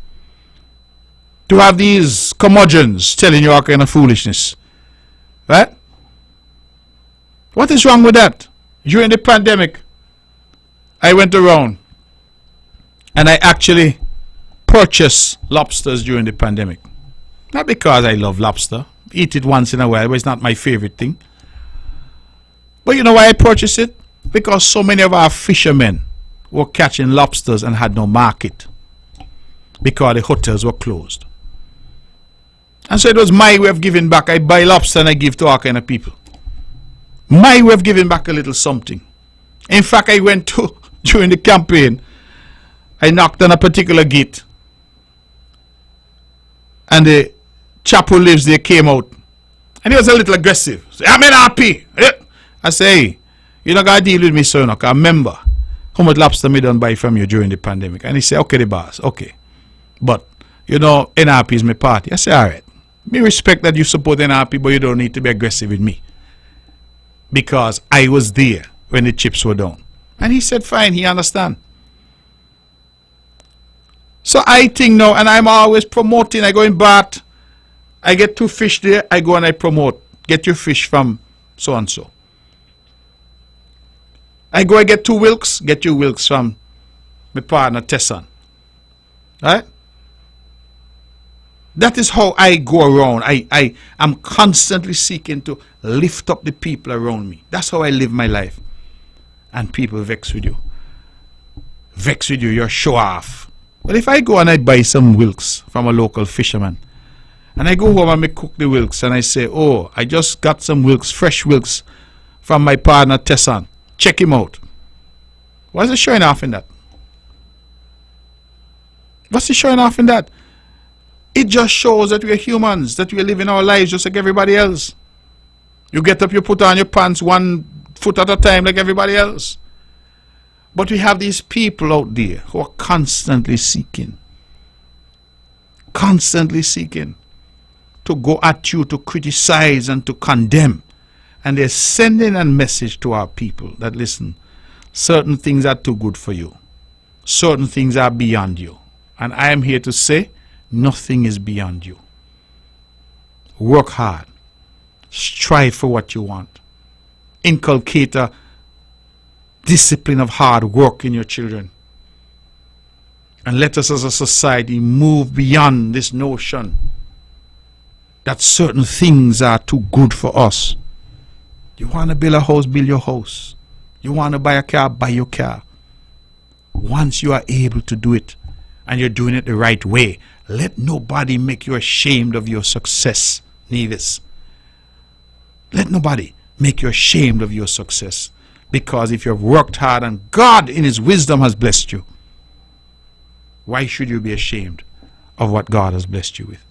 To have these curmudgeons telling you all kind of foolishness. Right? What is wrong with that? During the pandemic, I went around and I actually purchased lobsters during the pandemic. Not because I love lobster. Eat it once in a while, but it's not my favorite thing. But you know why I purchased it? Because so many of our fishermen were catching lobsters and had no market because the hotels were closed. And so it was my way of giving back. I buy lobster and I give to all kind of people. My way of giving back a little something. In fact, I went to, during the campaign, I knocked on a particular gate. And the chap who lives there came out. And he was a little aggressive. Say, I'm happy. I say, hey, you're not going to deal with me, sir. I remember how much lobster me done buy from you during the pandemic. And he said, okay, the boss, okay. But, you know, NRP is my party. I say, all right. Me respect that you support NRP, but you don't need to be aggressive with me. Because I was there when the chips were down. And he said, fine, he understand. So I think now, and I'm always promoting. I go in Bath. I get 2 fish there. I go and I promote. Get your fish from so-and-so. I go and get 2 Wilkes. Get your Wilkes from my partner, Tesson. Right? That is how I go around. I am constantly seeking to lift up the people around me. That's how I live my life. And people vex with you. Vex with you, you're show off. But if I go and I buy some Wilkes from a local fisherman, and I go home and I cook the Wilkes, and I say, oh, I just got some Wilkes, fresh Wilkes from my partner Tesson. Check him out. What's the showing off in that? What's the showing off in that? It just shows that we are humans, that we are living our lives just like everybody else. You get up, you put on your pants 1 foot at a time like everybody else. But we have these people out there who are constantly seeking to go at you, to criticize and to condemn. And they're sending a message to our people that, listen, certain things are too good for you. Certain things are beyond you. And I am here to say, nothing is beyond you. Work hard. Strive for what you want. Inculcate a discipline of hard work in your children. And let us as a society move beyond this notion that certain things are too good for us. You want to build a house, build your house. You want to buy a car, buy your car. Once you are able to do it, and you're doing it the right way, let nobody make you ashamed of your success, Nevis. Let nobody make you ashamed of your success. Because if you've worked hard and God in His wisdom has blessed you, why should you be ashamed of what God has blessed you with?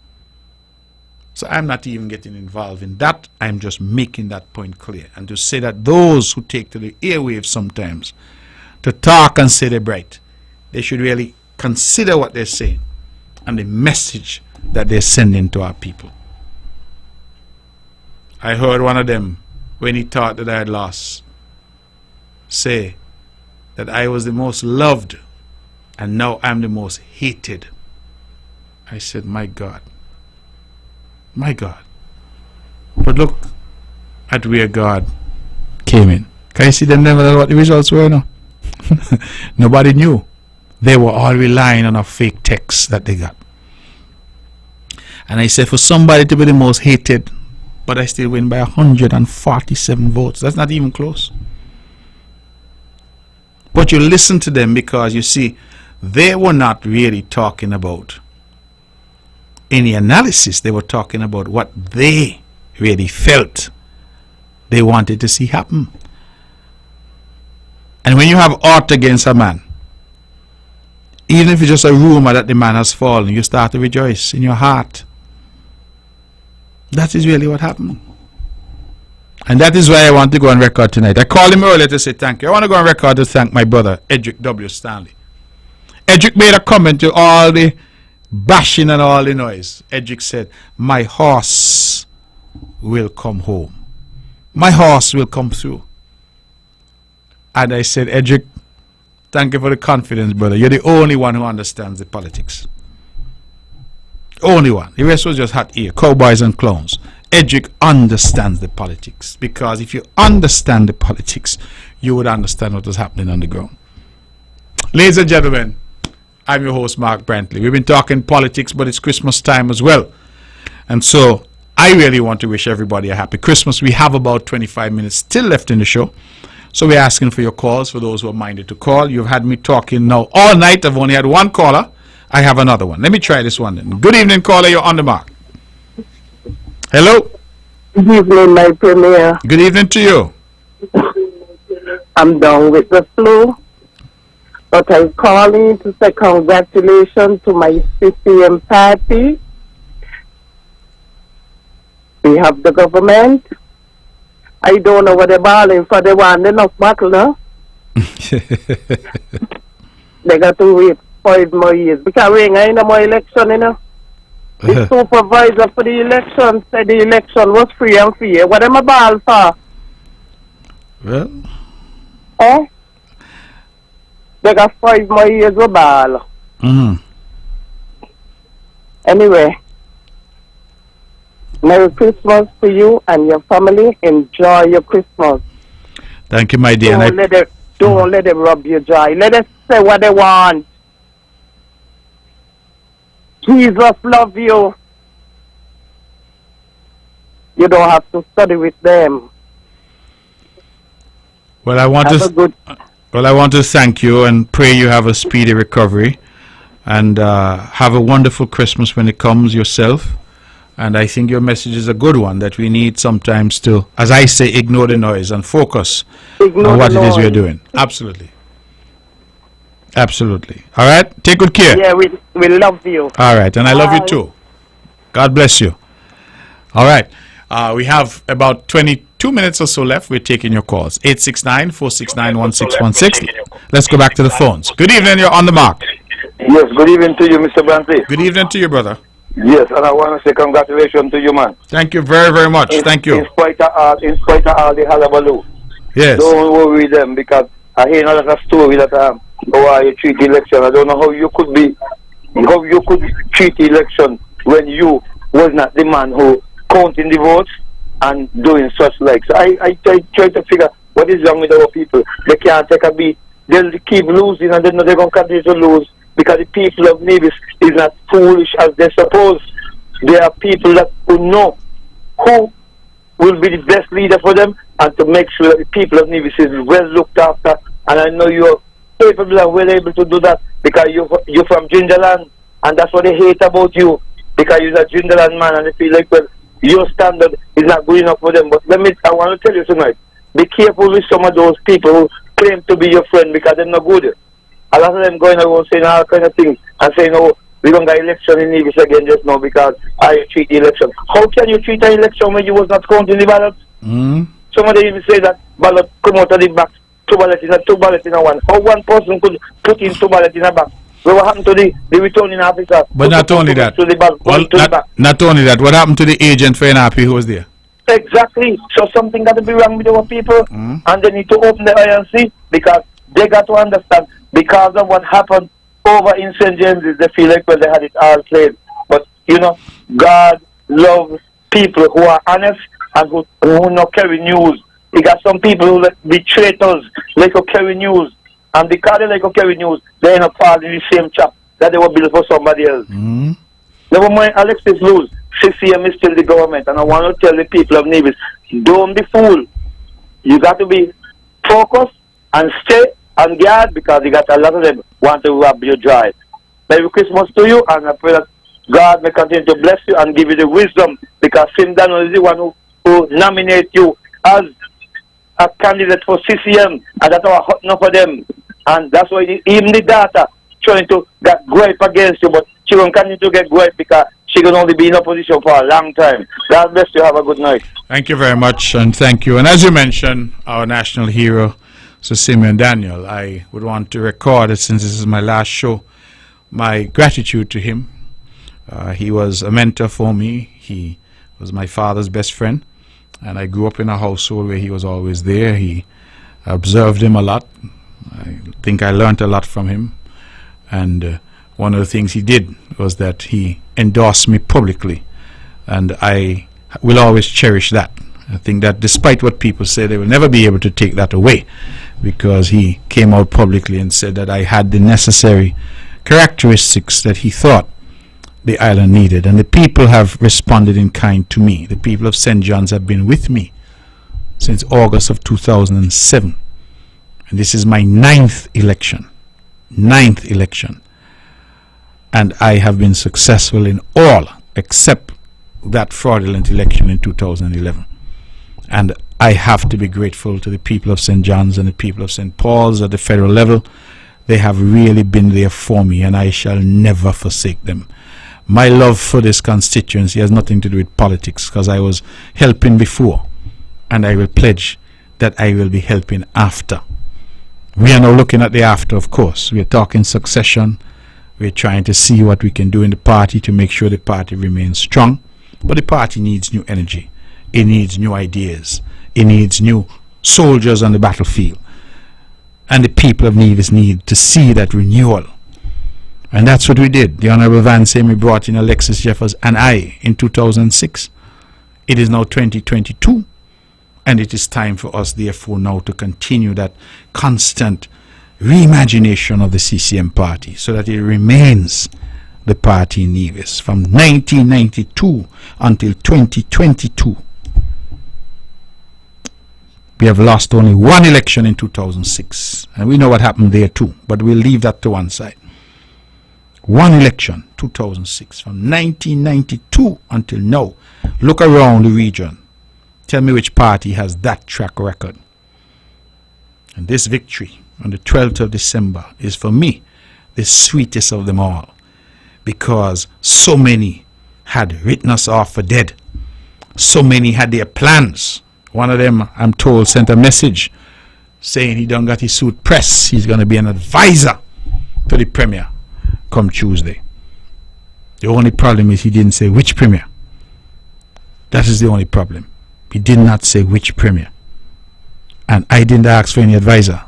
So I'm not even getting involved in that. I'm just making that point clear. And to say that those who take to the airwaves sometimes to talk and say they're bright, they should really consider what they're saying and the message that they're sending to our people. I heard one of them, when he thought that I had lost, say that I was the most loved and now I'm the most hated. I said, my God. My God. But look at where God came in. Can you see them never know what the results were now? Nobody knew. They were all relying on a fake text that they got. And I said, for somebody to be the most hated, but I still win by 147 votes. That's not even close. But you listen to them because you see, they were not really talking about any analysis. They were talking about what they really felt they wanted to see happen. And when you have aught against a man, even if it's just a rumor that the man has fallen, you start to rejoice in your heart. That is really what happened. And that is why I want to go on record tonight. I called him earlier to say thank you. I want to go on record to thank my brother, Edric W. Stanley. Edric made a comment to all the bashing and all the noise. Edric said, my horse will come home. My horse will come through. And I said, Edric, thank you for the confidence, brother. You're the only one who understands the politics. Only one. The rest was just hot ear, cowboys and clowns. Edric understands the politics, because if you understand the politics, you would understand what was happening on the ground. Ladies and gentlemen, I'm your host, Mark Brantley. We've been talking politics, but it's Christmas time as well. And so I really want to wish everybody a happy Christmas. We have about 25 minutes still left in the show. So we're asking for your calls, for those who are minded to call. You've had me talking now all night. I've only had one caller. I have another one. Let me try this one then. Good evening, caller. You're on the mark. Hello. Good evening, my premier. Good evening to you. I'm down with the flu, but I'm calling to say congratulations to my CCM party. We have the government. I don't know what they're balling for. They want enough battle, no? They got to wait 5 more years. Because we ain't no more election, you know. The supervisor for the election said the election was free and fair. What am I ball for? Well. Eh? They got 5 more years of ball. Anyway. Merry Christmas to you and your family. Enjoy your Christmas. Thank you, my dear. Don't let them rob your joy. Let us say what they want. Jesus love you. You don't have to study with them. Well, I want to thank you and pray you have a speedy recovery, and have a wonderful Christmas when it comes yourself. And I think your message is a good one, that we need sometimes to, as I say, ignore the noise and focus on what it is we are doing. Absolutely. Absolutely. All right? Take good care. Yeah, we love you. All right. And I love you too. God bless you. All right. We have about 22 minutes or so left. We're taking your calls. 869-469-1616. Let's go back to the phones. Good evening. You're on the mark. Yes, good evening to you, Mr. Brantley. Good evening to you, brother. Yes, and I want to say congratulations to you, man. Thank you very, very much. Thank you. In spite of all the hullabaloo. Yes. Don't worry them, because I hear another story that how you treat the election. I don't know how you could treat the election when you was not the man who counting the votes and doing such like. So I try to figure what is wrong with our people. They can't take a beat. They'll keep losing, and then they're going to continue to lose, because the people of Nevis is not foolish as they suppose. There are people that who know who will be the best leader for them, and to make sure that the people of Nevis is well looked after. And I know you're capable and well able to do that, because you're from Gingerland, and that's what they hate about you, because you're a Gingerland man, and they feel like, well, your standard is not good enough for them. But I want to tell you tonight, be careful with some of those people who claim to be your friend, because they're not good. A lot of them going around saying all kind of things and saying, oh, we're going to get election in Nevis again just now because I treat the election. How can you treat an election when you was not counting the ballots? Some of them even say that ballot come out of the box, 2 ballots in a one. How one person could put in 2 ballots in a box? What happened to the returning officer? But not only that. Not only that, what happened to the agent for NRP who was there? Exactly. So something got to be wrong with our people, and they need to open their eye and see, because they got to understand, because of what happened over in St. James's, they feel like, well, they had it all played. But, you know, God loves people who are honest and who not carry news. He got some people who be traitors, like to carry news. And because they like to carry news, they end up falling in the same trap that they were built for somebody else. Never mind, Alexis lose. CCM is still the government. And I want to tell the people of Nevis, don't be fooled. You got to be focused and stay on guard, because you got a lot of them want to rob you dry. Merry Christmas to you, and I pray that God may continue to bless you and give you the wisdom, because Sim Daniel is the one who nominate you as a candidate for CCM, and that's our hot enough for them. And that's why even the daughter trying to get gripe against you, but she will continue to get gripe because she can only be in opposition for a long time. God bless you. Have a good night. Thank you very much, and thank you. And as you mentioned, our national hero, Sir Simeon Daniel, I would want to record it, since this is my last show, my gratitude to him. He was a mentor for me. He was my father's best friend, and I grew up in a household where he was always there. He I observed him a lot. I think I learned a lot from him. And one of the things he did was that he endorsed me publicly. And I will always cherish that. I think that despite what people say, they will never be able to take that away, because he came out publicly and said that I had the necessary characteristics that he thought the island needed. And the people have responded in kind to me. The people of St. John's have been with me since August of 2007. And this is my ninth election. And I have been successful in all except that fraudulent election in 2011. And I have to be grateful to the people of St. John's and the people of St. Paul's at the federal level. They have really been there for me, and I shall never forsake them. My love for this constituency has nothing to do with politics, because I was helping before, and I will pledge that I will be helping after. We are now looking at the after, of course. We are talking succession. We are trying to see what we can do in the party to make sure the party remains strong. But the party needs new energy. It needs new ideas. It needs new soldiers on the battlefield. And the people of Nevis need to see that renewal. And that's what we did. The Honorable Van Semi brought in Alexis Jeffers and I in 2006. It is now 2022. And it is time for us, therefore, now to continue that constant reimagination of the CCM party so that it remains the party in Nevis from 1992 until 2022. We have lost only one election in 2006, and we know what happened there too, but we'll leave that to one side. One election, 2006, from 1992 until now. Look around the region. Tell me which party has that track record. And this victory on the 12th of December is, for me, the sweetest of them all, because so many had written us off for dead. So many had their plans. One of them, I'm told, sent a message saying he done got his suit pressed. He's going to be an advisor to the Premier come Tuesday. The only problem is he didn't say which Premier. That is the only problem. He did not say which Premier. And I didn't ask for any advisor,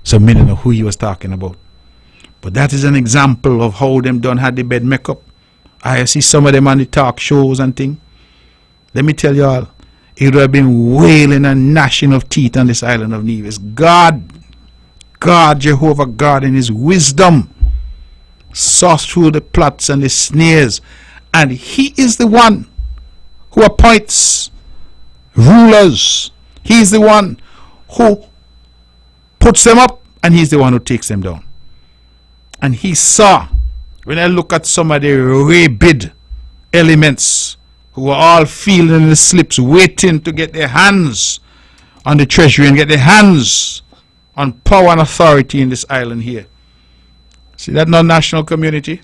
so I didn't know who he was talking about. But that is an example of how them done had the bed makeup. I see some of them on the talk shows and thing. Let me tell you all, it would have been wailing and gnashing of teeth on this island of Nevis. God, Jehovah God in his wisdom saw through the plots and the snares, and he is the one who appoints rulers. He is the one who puts them up, and he's the one who takes them down. And he saw, when I look at some of the rabid elements who are all feeling the slips, waiting to get their hands on the treasury and get their hands on power and authority in this island here. See that non-national community?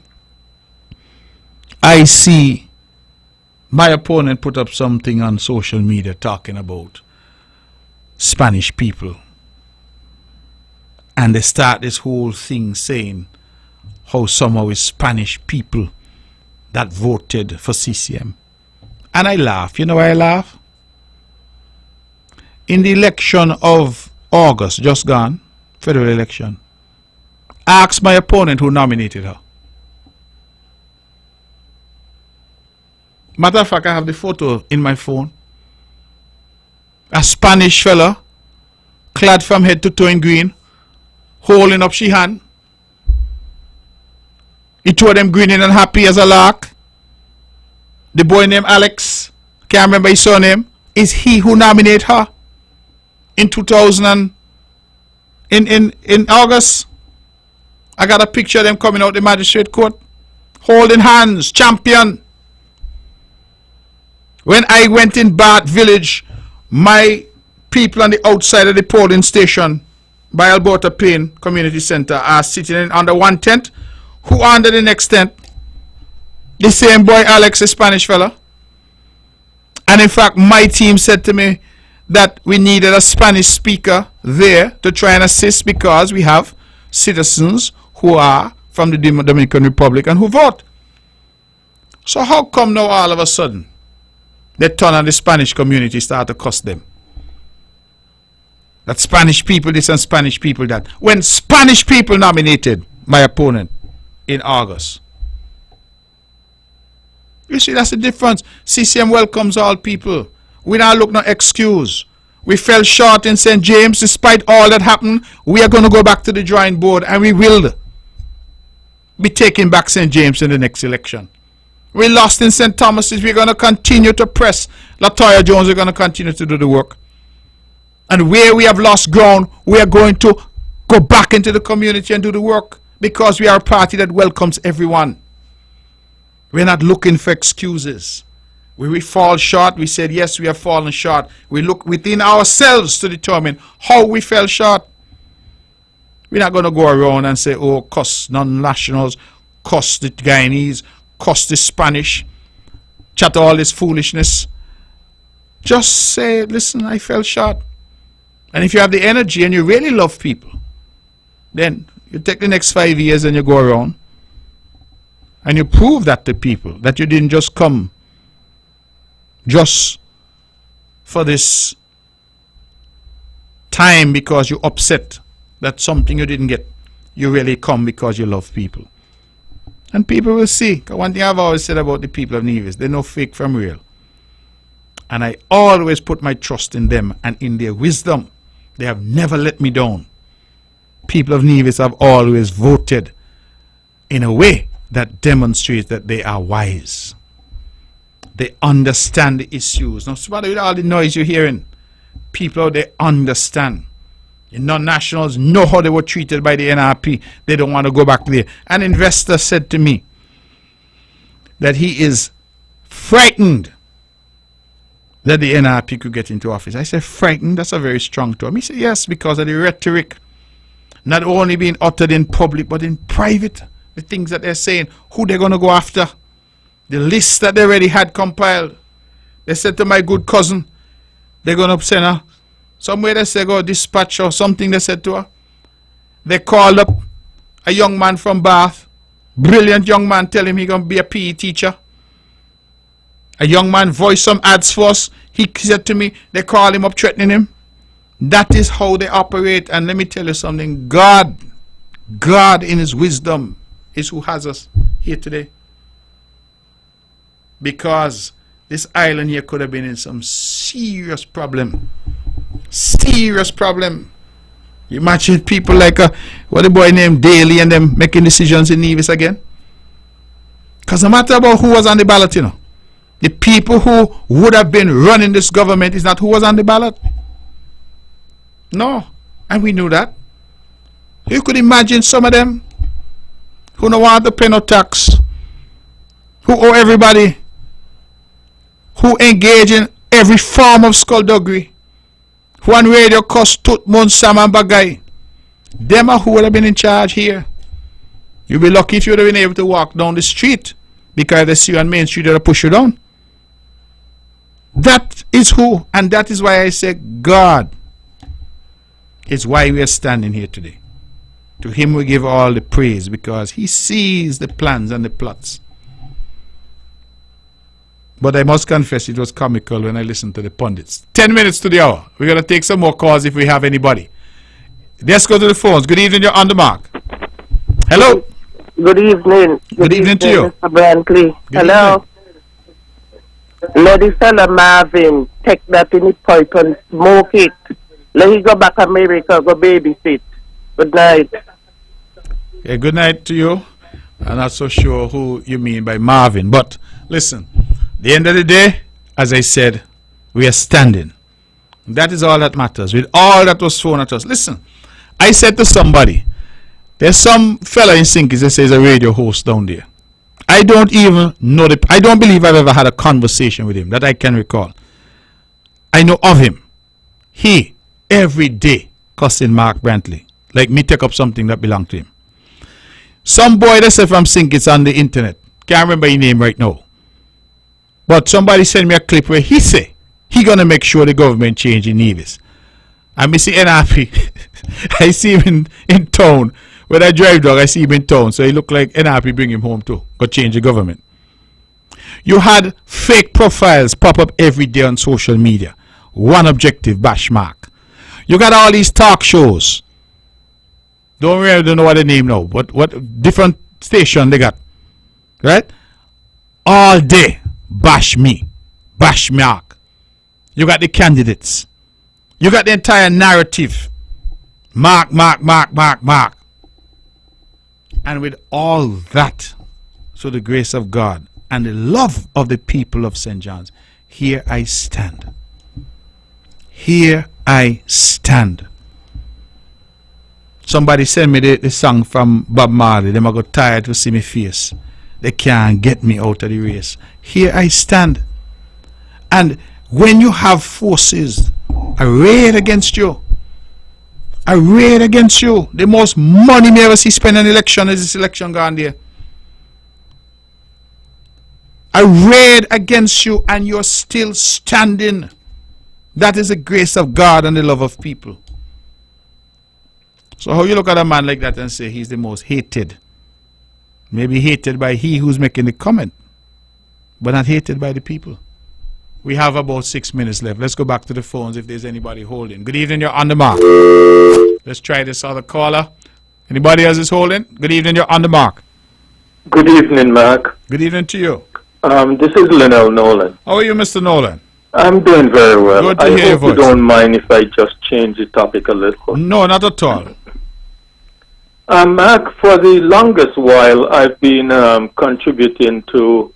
I see my opponent put up something on social media talking about Spanish people. And they start this whole thing saying how somehow it's Spanish people that voted for CCM. And I laugh. You know why I laugh? In the election of August, just gone, federal election, ask my opponent who nominated her. Matter of fact, I have the photo in my phone. A Spanish fella, clad from head to toe in green, holding up she hand. He two of them grinning and happy as a lark. The boy named Alex, can't remember his surname, is he who nominated her in 2000 in August. I got a picture of them coming out the magistrate court, holding hands, champion. When I went in Bath Village, my people on the outside of the polling station by Alberta Plain Community Center are sitting in under one tent. Who under the next tent? The same boy Alex, a Spanish fella. And in fact, my team said to me that we needed a Spanish speaker there to try and assist, because we have citizens who are from the Dominican Republic and who vote. So how come now all of a sudden they turn on the Spanish community, start to cuss them? that Spanish people this and Spanish people that. When Spanish people nominated my opponent in August. You see, that's the difference. CCM welcomes all people. We now look no excuse. We fell short in St. James. Despite all that happened, we are going to go back to the drawing board and we will be taking back St. James in the next election. We lost in St. Thomas's. We're going to continue to press. Latoya Jones are going to continue to do the work. And where we have lost ground, we are going to go back into the community and do the work because we are a party that welcomes everyone. We're not looking for excuses. When we fall short, we said, yes, we have fallen short. We look within ourselves to determine how we fell short. We're not going to go around and say, oh, cuss non-nationals, cuss the Guyanese, cuss the Spanish, chat all this foolishness. Just say, listen, I fell short. And if you have the energy and you really love people, then you take the next 5 years and you go around and you prove that to people, that you didn't just come just for this time because you upset that something you didn't get. You really come because you love people. And people will see. 'Cause one thing I've always said about the people of Nevis, they know fake from real. And I always put my trust in them and in their wisdom. They have never let me down. People of Nevis have always voted in a way that demonstrates that they are wise. They understand the issues. No matter with all the noise you're hearing, people out there understand. The non-nationals know how they were treated by the NRP. They don't want to go back there. An investor said to me that he is frightened that the NRP could get into office. I said, frightened? That's a very strong term. He said, yes, because of the rhetoric. Not only being uttered in public, but in private. The things that they're saying, who they're going to go after. The list that they already had compiled. They said to my good cousin, they're going to send her. Somewhere they say go dispatch or something they said to her. They called up a young man from Bath. Brilliant young man, tell him he's going to be a PE teacher. A young man voiced some ads for us. He said to me, they called him up threatening him. That is how they operate. And let me tell you something. God in his wisdom is who has us here today. Because this island here could have been in some serious problem. Serious problem. You imagine people like what the boy named Daly and them making decisions in Nevis again? Because no matter about who was on the ballot, you know, the people who would have been running this government is not who was on the ballot. No. And we knew that. You could imagine some of them who don't want to pay no tax, who owe everybody, who engage in every form of skullduggery, who on radio cuss Tutmun, Sam and Bagay. Them are who would have been in charge here. You'd be lucky if you would have been able to walk down the street, because they see you on Main Street, they'll push you down. That is who, and that is why I say God is why we are standing here today. To him we give all the praise, because he sees the plans and the plots. But I must confess it was comical when I listened to the pundits. 10 minutes to the hour. We're going to take some more calls if we have anybody. Let's go to the phones. Good evening, you're on the mark. Hello. Good evening. Good evening to you. Mr. Brantley. Hello. Let the fella Marvin take that in his pipe and smoke it. Let him go back to America, go babysit. Good night. Yeah, good night to you. I'm not so sure who you mean by Marvin. But listen, the end of the day, as I said, we are standing. That is all that matters. With all that was thrown at us. Listen, I said to somebody, there's some fella in Sinkies that says a radio host down there. I don't even know I don't believe I've ever had a conversation with him that I can recall. I know of him. He, every day, cussing Mark Brantley. Like me take up something that belonged to him. Some boy that said from Sinkies on the internet. Can't remember his name right now. But somebody sent me a clip where he say he gonna make sure the government change in Nevis. And me see NRP. I see him in town. When I drive dog, I see him in town. So he look like NRP bring him home too. Go change the government. You had fake profiles pop up every day on social media. One objective, bash Mark. You got all these talk shows. Don't know what the name now, but what different station they got, right? All day, bash me, bash Mark. You got the candidates. You got the entire narrative. Mark. And with all that, so the grace of God and the love of the people of St. John's, here I stand. Here I stand. Somebody send me the song from Bob Marley. Them I got tired to see me face. They can't get me out of the race. Here I stand. And when you have forces arrayed against you, the most money me ever see spend on election is this election gone there. Arrayed against you, and you're still standing. That is the grace of God and the love of people. So how you look at a man like that and say he's the most hated? Maybe hated by he who's making the comment, but not hated by the people. We have about 6 minutes left. Let's go back to the phones if there's anybody holding. Good evening, you're on the mark. Let's try this other caller. Anybody else is holding? Good evening, you're on the mark. Good evening, Mark. Good evening to you. This is Linnell Nolan. How are you, Mr. Nolan? I'm doing very well. Good to hear your I hope voice. you don't mind if I just change the topic a little. No, not at all. Mark, for the longest while, I've been contributing to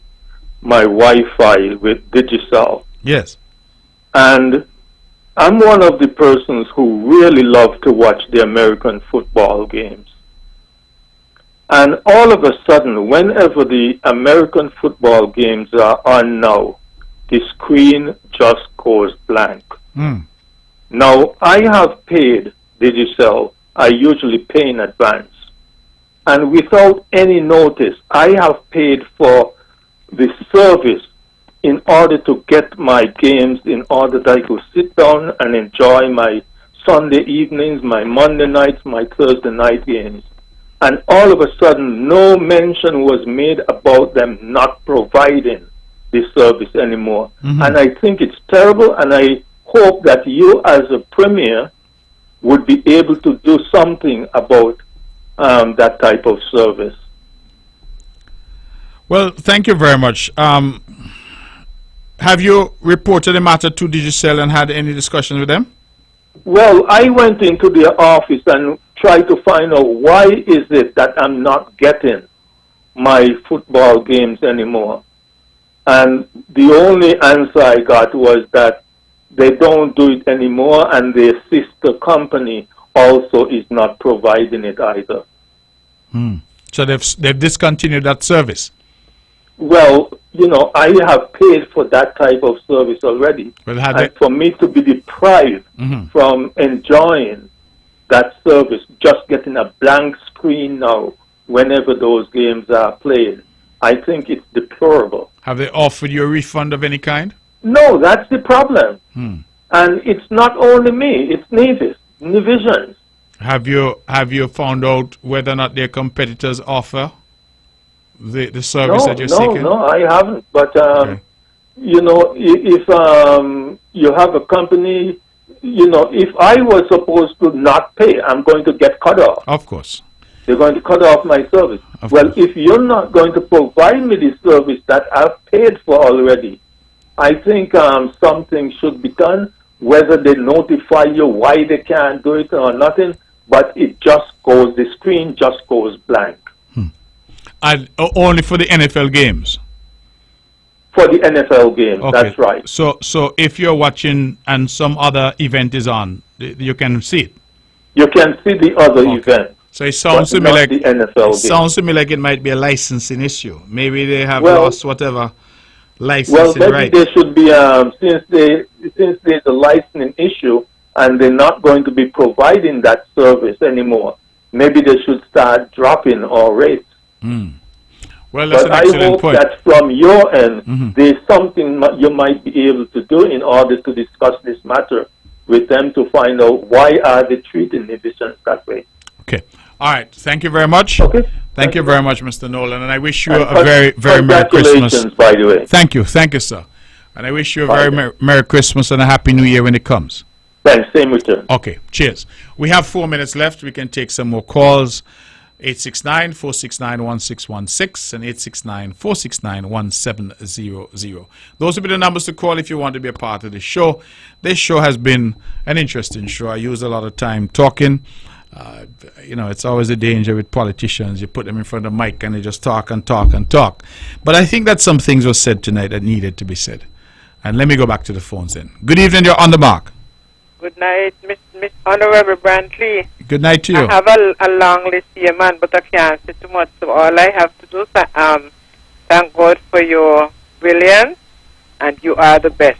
my Wi-Fi with Digicel. Yes. And I'm one of the persons who really love to watch the American football games. And all of a sudden, whenever the American football games are on now, the screen just goes blank. Now, I have paid Digicel. I usually pay in advance. And without any notice, I have paid for the service in order to get my games, in order that I could sit down and enjoy my Sunday evenings, my Monday nights, my Thursday night games. And all of a sudden, no mention was made about them not providing this service anymore. And I think it's terrible, and I hope that you as a premier would be able to do something about that type of service. Well, thank you very much. Have you reported the matter to Digicel and had any discussion with them? Well, I went into their office and tried to find out why is it that I'm not getting my football games anymore. And the only answer I got was that they don't do it anymore, and their sister company also is not providing it either. So they've discontinued that service. Well, you know, I have paid for that type of service already. Well, and for me to be deprived from enjoying that service, just getting a blank screen now whenever those games are played, I think it's deplorable. Have they offered you a refund of any kind? No, that's the problem. And it's not only me, it's Nivisions. Have you found out whether or not their competitors offer the service that you're seeking? No, I haven't. But Okay. you know, if you have a company, you know, if I was supposed to not pay, I'm going to get cut off. Of course. They're going to cut off my service. Of Well, course. if you're not going to provide me the service that I've paid for already, I think something should be done, whether they notify you why they can't do it or nothing, but it just goes, the screen just goes blank. And only for the NFL games? For the NFL games, Okay. that's right. So if you're watching and some other event is on, you can see it? You can see the other event. So it sounds to but me not like the NFL game. sounds to me like it might be a licensing issue. Maybe they have Well- lost whatever Well, licensing maybe right. they should be, since there's a licensing issue and they're not going to be providing that service anymore, maybe they should start dropping our rates. Well, that's But an I excellent hope point. that from your end, there's something you might be able to do in order to discuss this matter with them to find out why are they treating Nivisions that way. Okay. All right. Thank you very much. Okay. Thank you very much, Mr. Nolan, and I wish you And a very, very Merry Christmas. Congratulations, by the way. Thank you, sir. And I wish you a Bye very then. Merry Christmas and a Happy New Year when it comes. Thanks, same return. Okay, cheers. We have 4 minutes left. We can take some more calls. 869-469-1616 and 869-469-1700. Those will be the numbers to call if you want to be a part of the show. This show has been an interesting show. I use a lot of time talking. It's always a danger with politicians. You put them in front of the mic and they just talk and talk and talk. But I think that some things were said tonight that needed to be said. And let me go back to the phones then. Good evening, you're on the mark. Good night, Miss Honorable Brantley. Good night to you. I have a long list here, man, but I can't say too much. So all I have to do is thank God for your brilliance, and you are the best.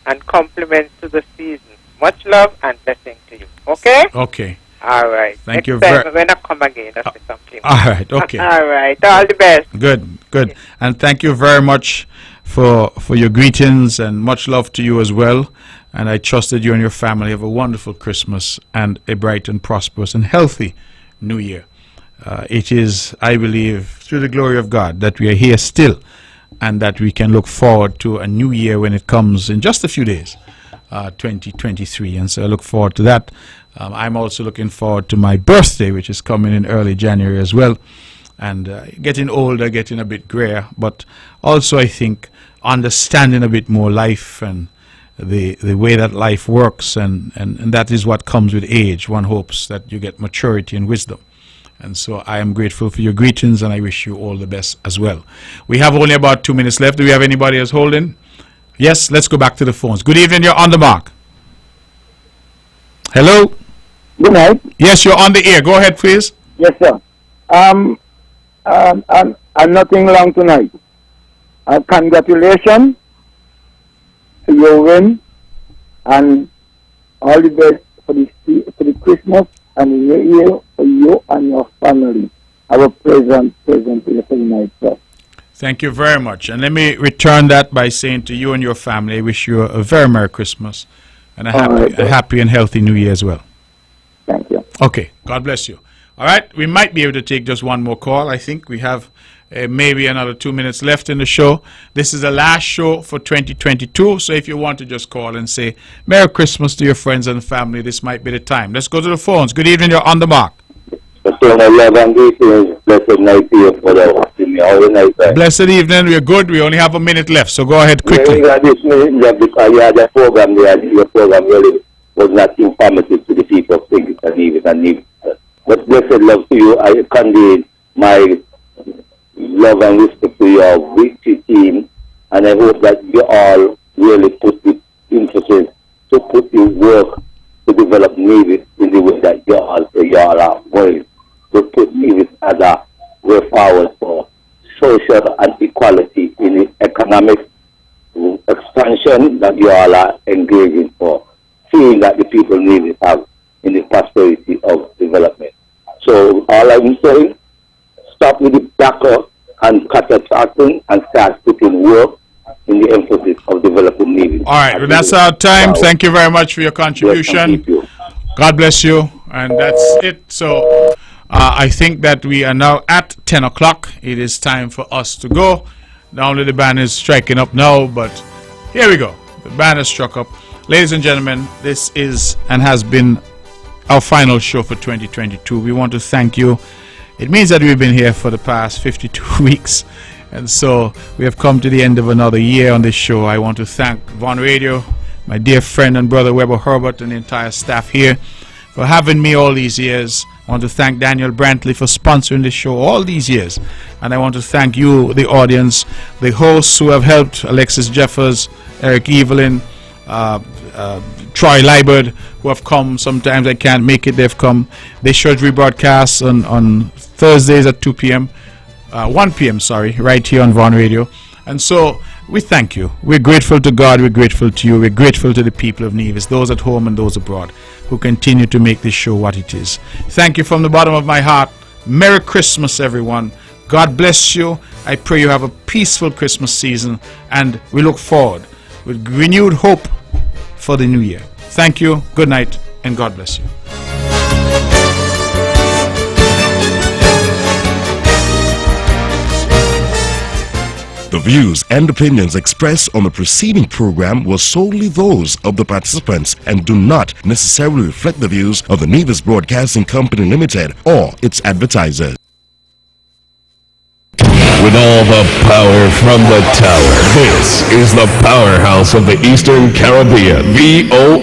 And compliments to the season. Much love and blessing to you. Okay? Okay. All right. Thank you very much. When I come again, I'll say something. All right, okay. All right. All the best. Good. Okay. And thank you very much for your greetings, and much love to you as well. And I trust that you and your family have a wonderful Christmas and a bright and prosperous and healthy New Year. It is, I believe, through the glory of God that we are here still, and that we can look forward to a new year when it comes in just a few days, 2023. And so I look forward to that. I'm also looking forward to my birthday, which is coming in early January as well. And getting older, getting a bit grayer, but also I think understanding a bit more life and the way that life works, and that is what comes with age. One hopes that you get maturity and wisdom. And so I am grateful for your greetings, and I wish you all the best as well. We have only about 2 minutes left. Do we have anybody else holding? Yes, let's go back to the phones. Good evening, you're on the mark. Hello? Good night. Yes, you're on the air. Go ahead, please. Yes, sir. I'm nothing long tonight. Congratulations to your win, and all the best for the Christmas and the New Year for you and your family. Our present tonight, sir. Thank you very much. And let me return that by saying to you and your family, I wish you a very Merry Christmas and a happy and healthy New Year as well. Thank you. Okay. God bless you. All right. We might be able to take just one more call. I think we have maybe another 2 minutes left in the show. This is the last show for 2022. So if you want to just call and say Merry Christmas to your friends and family, this might be the time. Let's go to the phones. Good evening. You're on the mark. Blessed night to you for the Blessed evening. We're good. We only have a minute left. So go ahead quickly. Because your program really was not informative to the people of St. Kitts and Nevis. But blessed love to you. I convey my love and respect to your victory team, and I hope that you all really put the emphasis to put the work to develop Nevis in the way that you all are going to put Nevis as a way forward for social and equality in the economic expansion that you all are engaging for, seeing that the people Nevis have in the prosperity of development. So all I'm saying, stop with the backup and cut the talking and start putting work in the emphasis of developing Nevis. All right, well, that's our time. Thank you very much for your contribution. God bless you. And that's it. So I think that we are now at 10 o'clock. It is time for us to go. Not only the band is striking up now, but here we go. The band has struck up. Ladies and gentlemen, this is and has been our final show for 2022. We want to thank you. It means that we've been here for the past 52 weeks, and so we have come to the end of another year on this show. I want to thank Von Radio, my dear friend and brother Weber Herbert, and the entire staff here for having me all these years. I want to thank Daniel Brantley for sponsoring this show all these years, and I want to thank you, the audience, the hosts who have helped, Alexis Jeffers, Eric Evelyn, Troy Liebert, who have come. Sometimes I can't make it. They've come. They should rebroadcast on Thursdays at 2 p.m. 1 p.m. right here on Von Radio. And so we thank you. We're grateful to God. We're grateful to you. We're grateful to the people of Nevis, those at home and those abroad, who continue to make this show what it is. Thank you from the bottom of my heart. Merry Christmas, everyone. God bless you. I pray you have a peaceful Christmas season, and we look forward with renewed hope for the new year. Thank you, good night, and God bless you. The views and opinions expressed on the preceding program were solely those of the participants and do not necessarily reflect the views of the Nevis Broadcasting Company Limited or its advertisers. With all the power from the tower, this is the powerhouse of the Eastern Caribbean, VOA.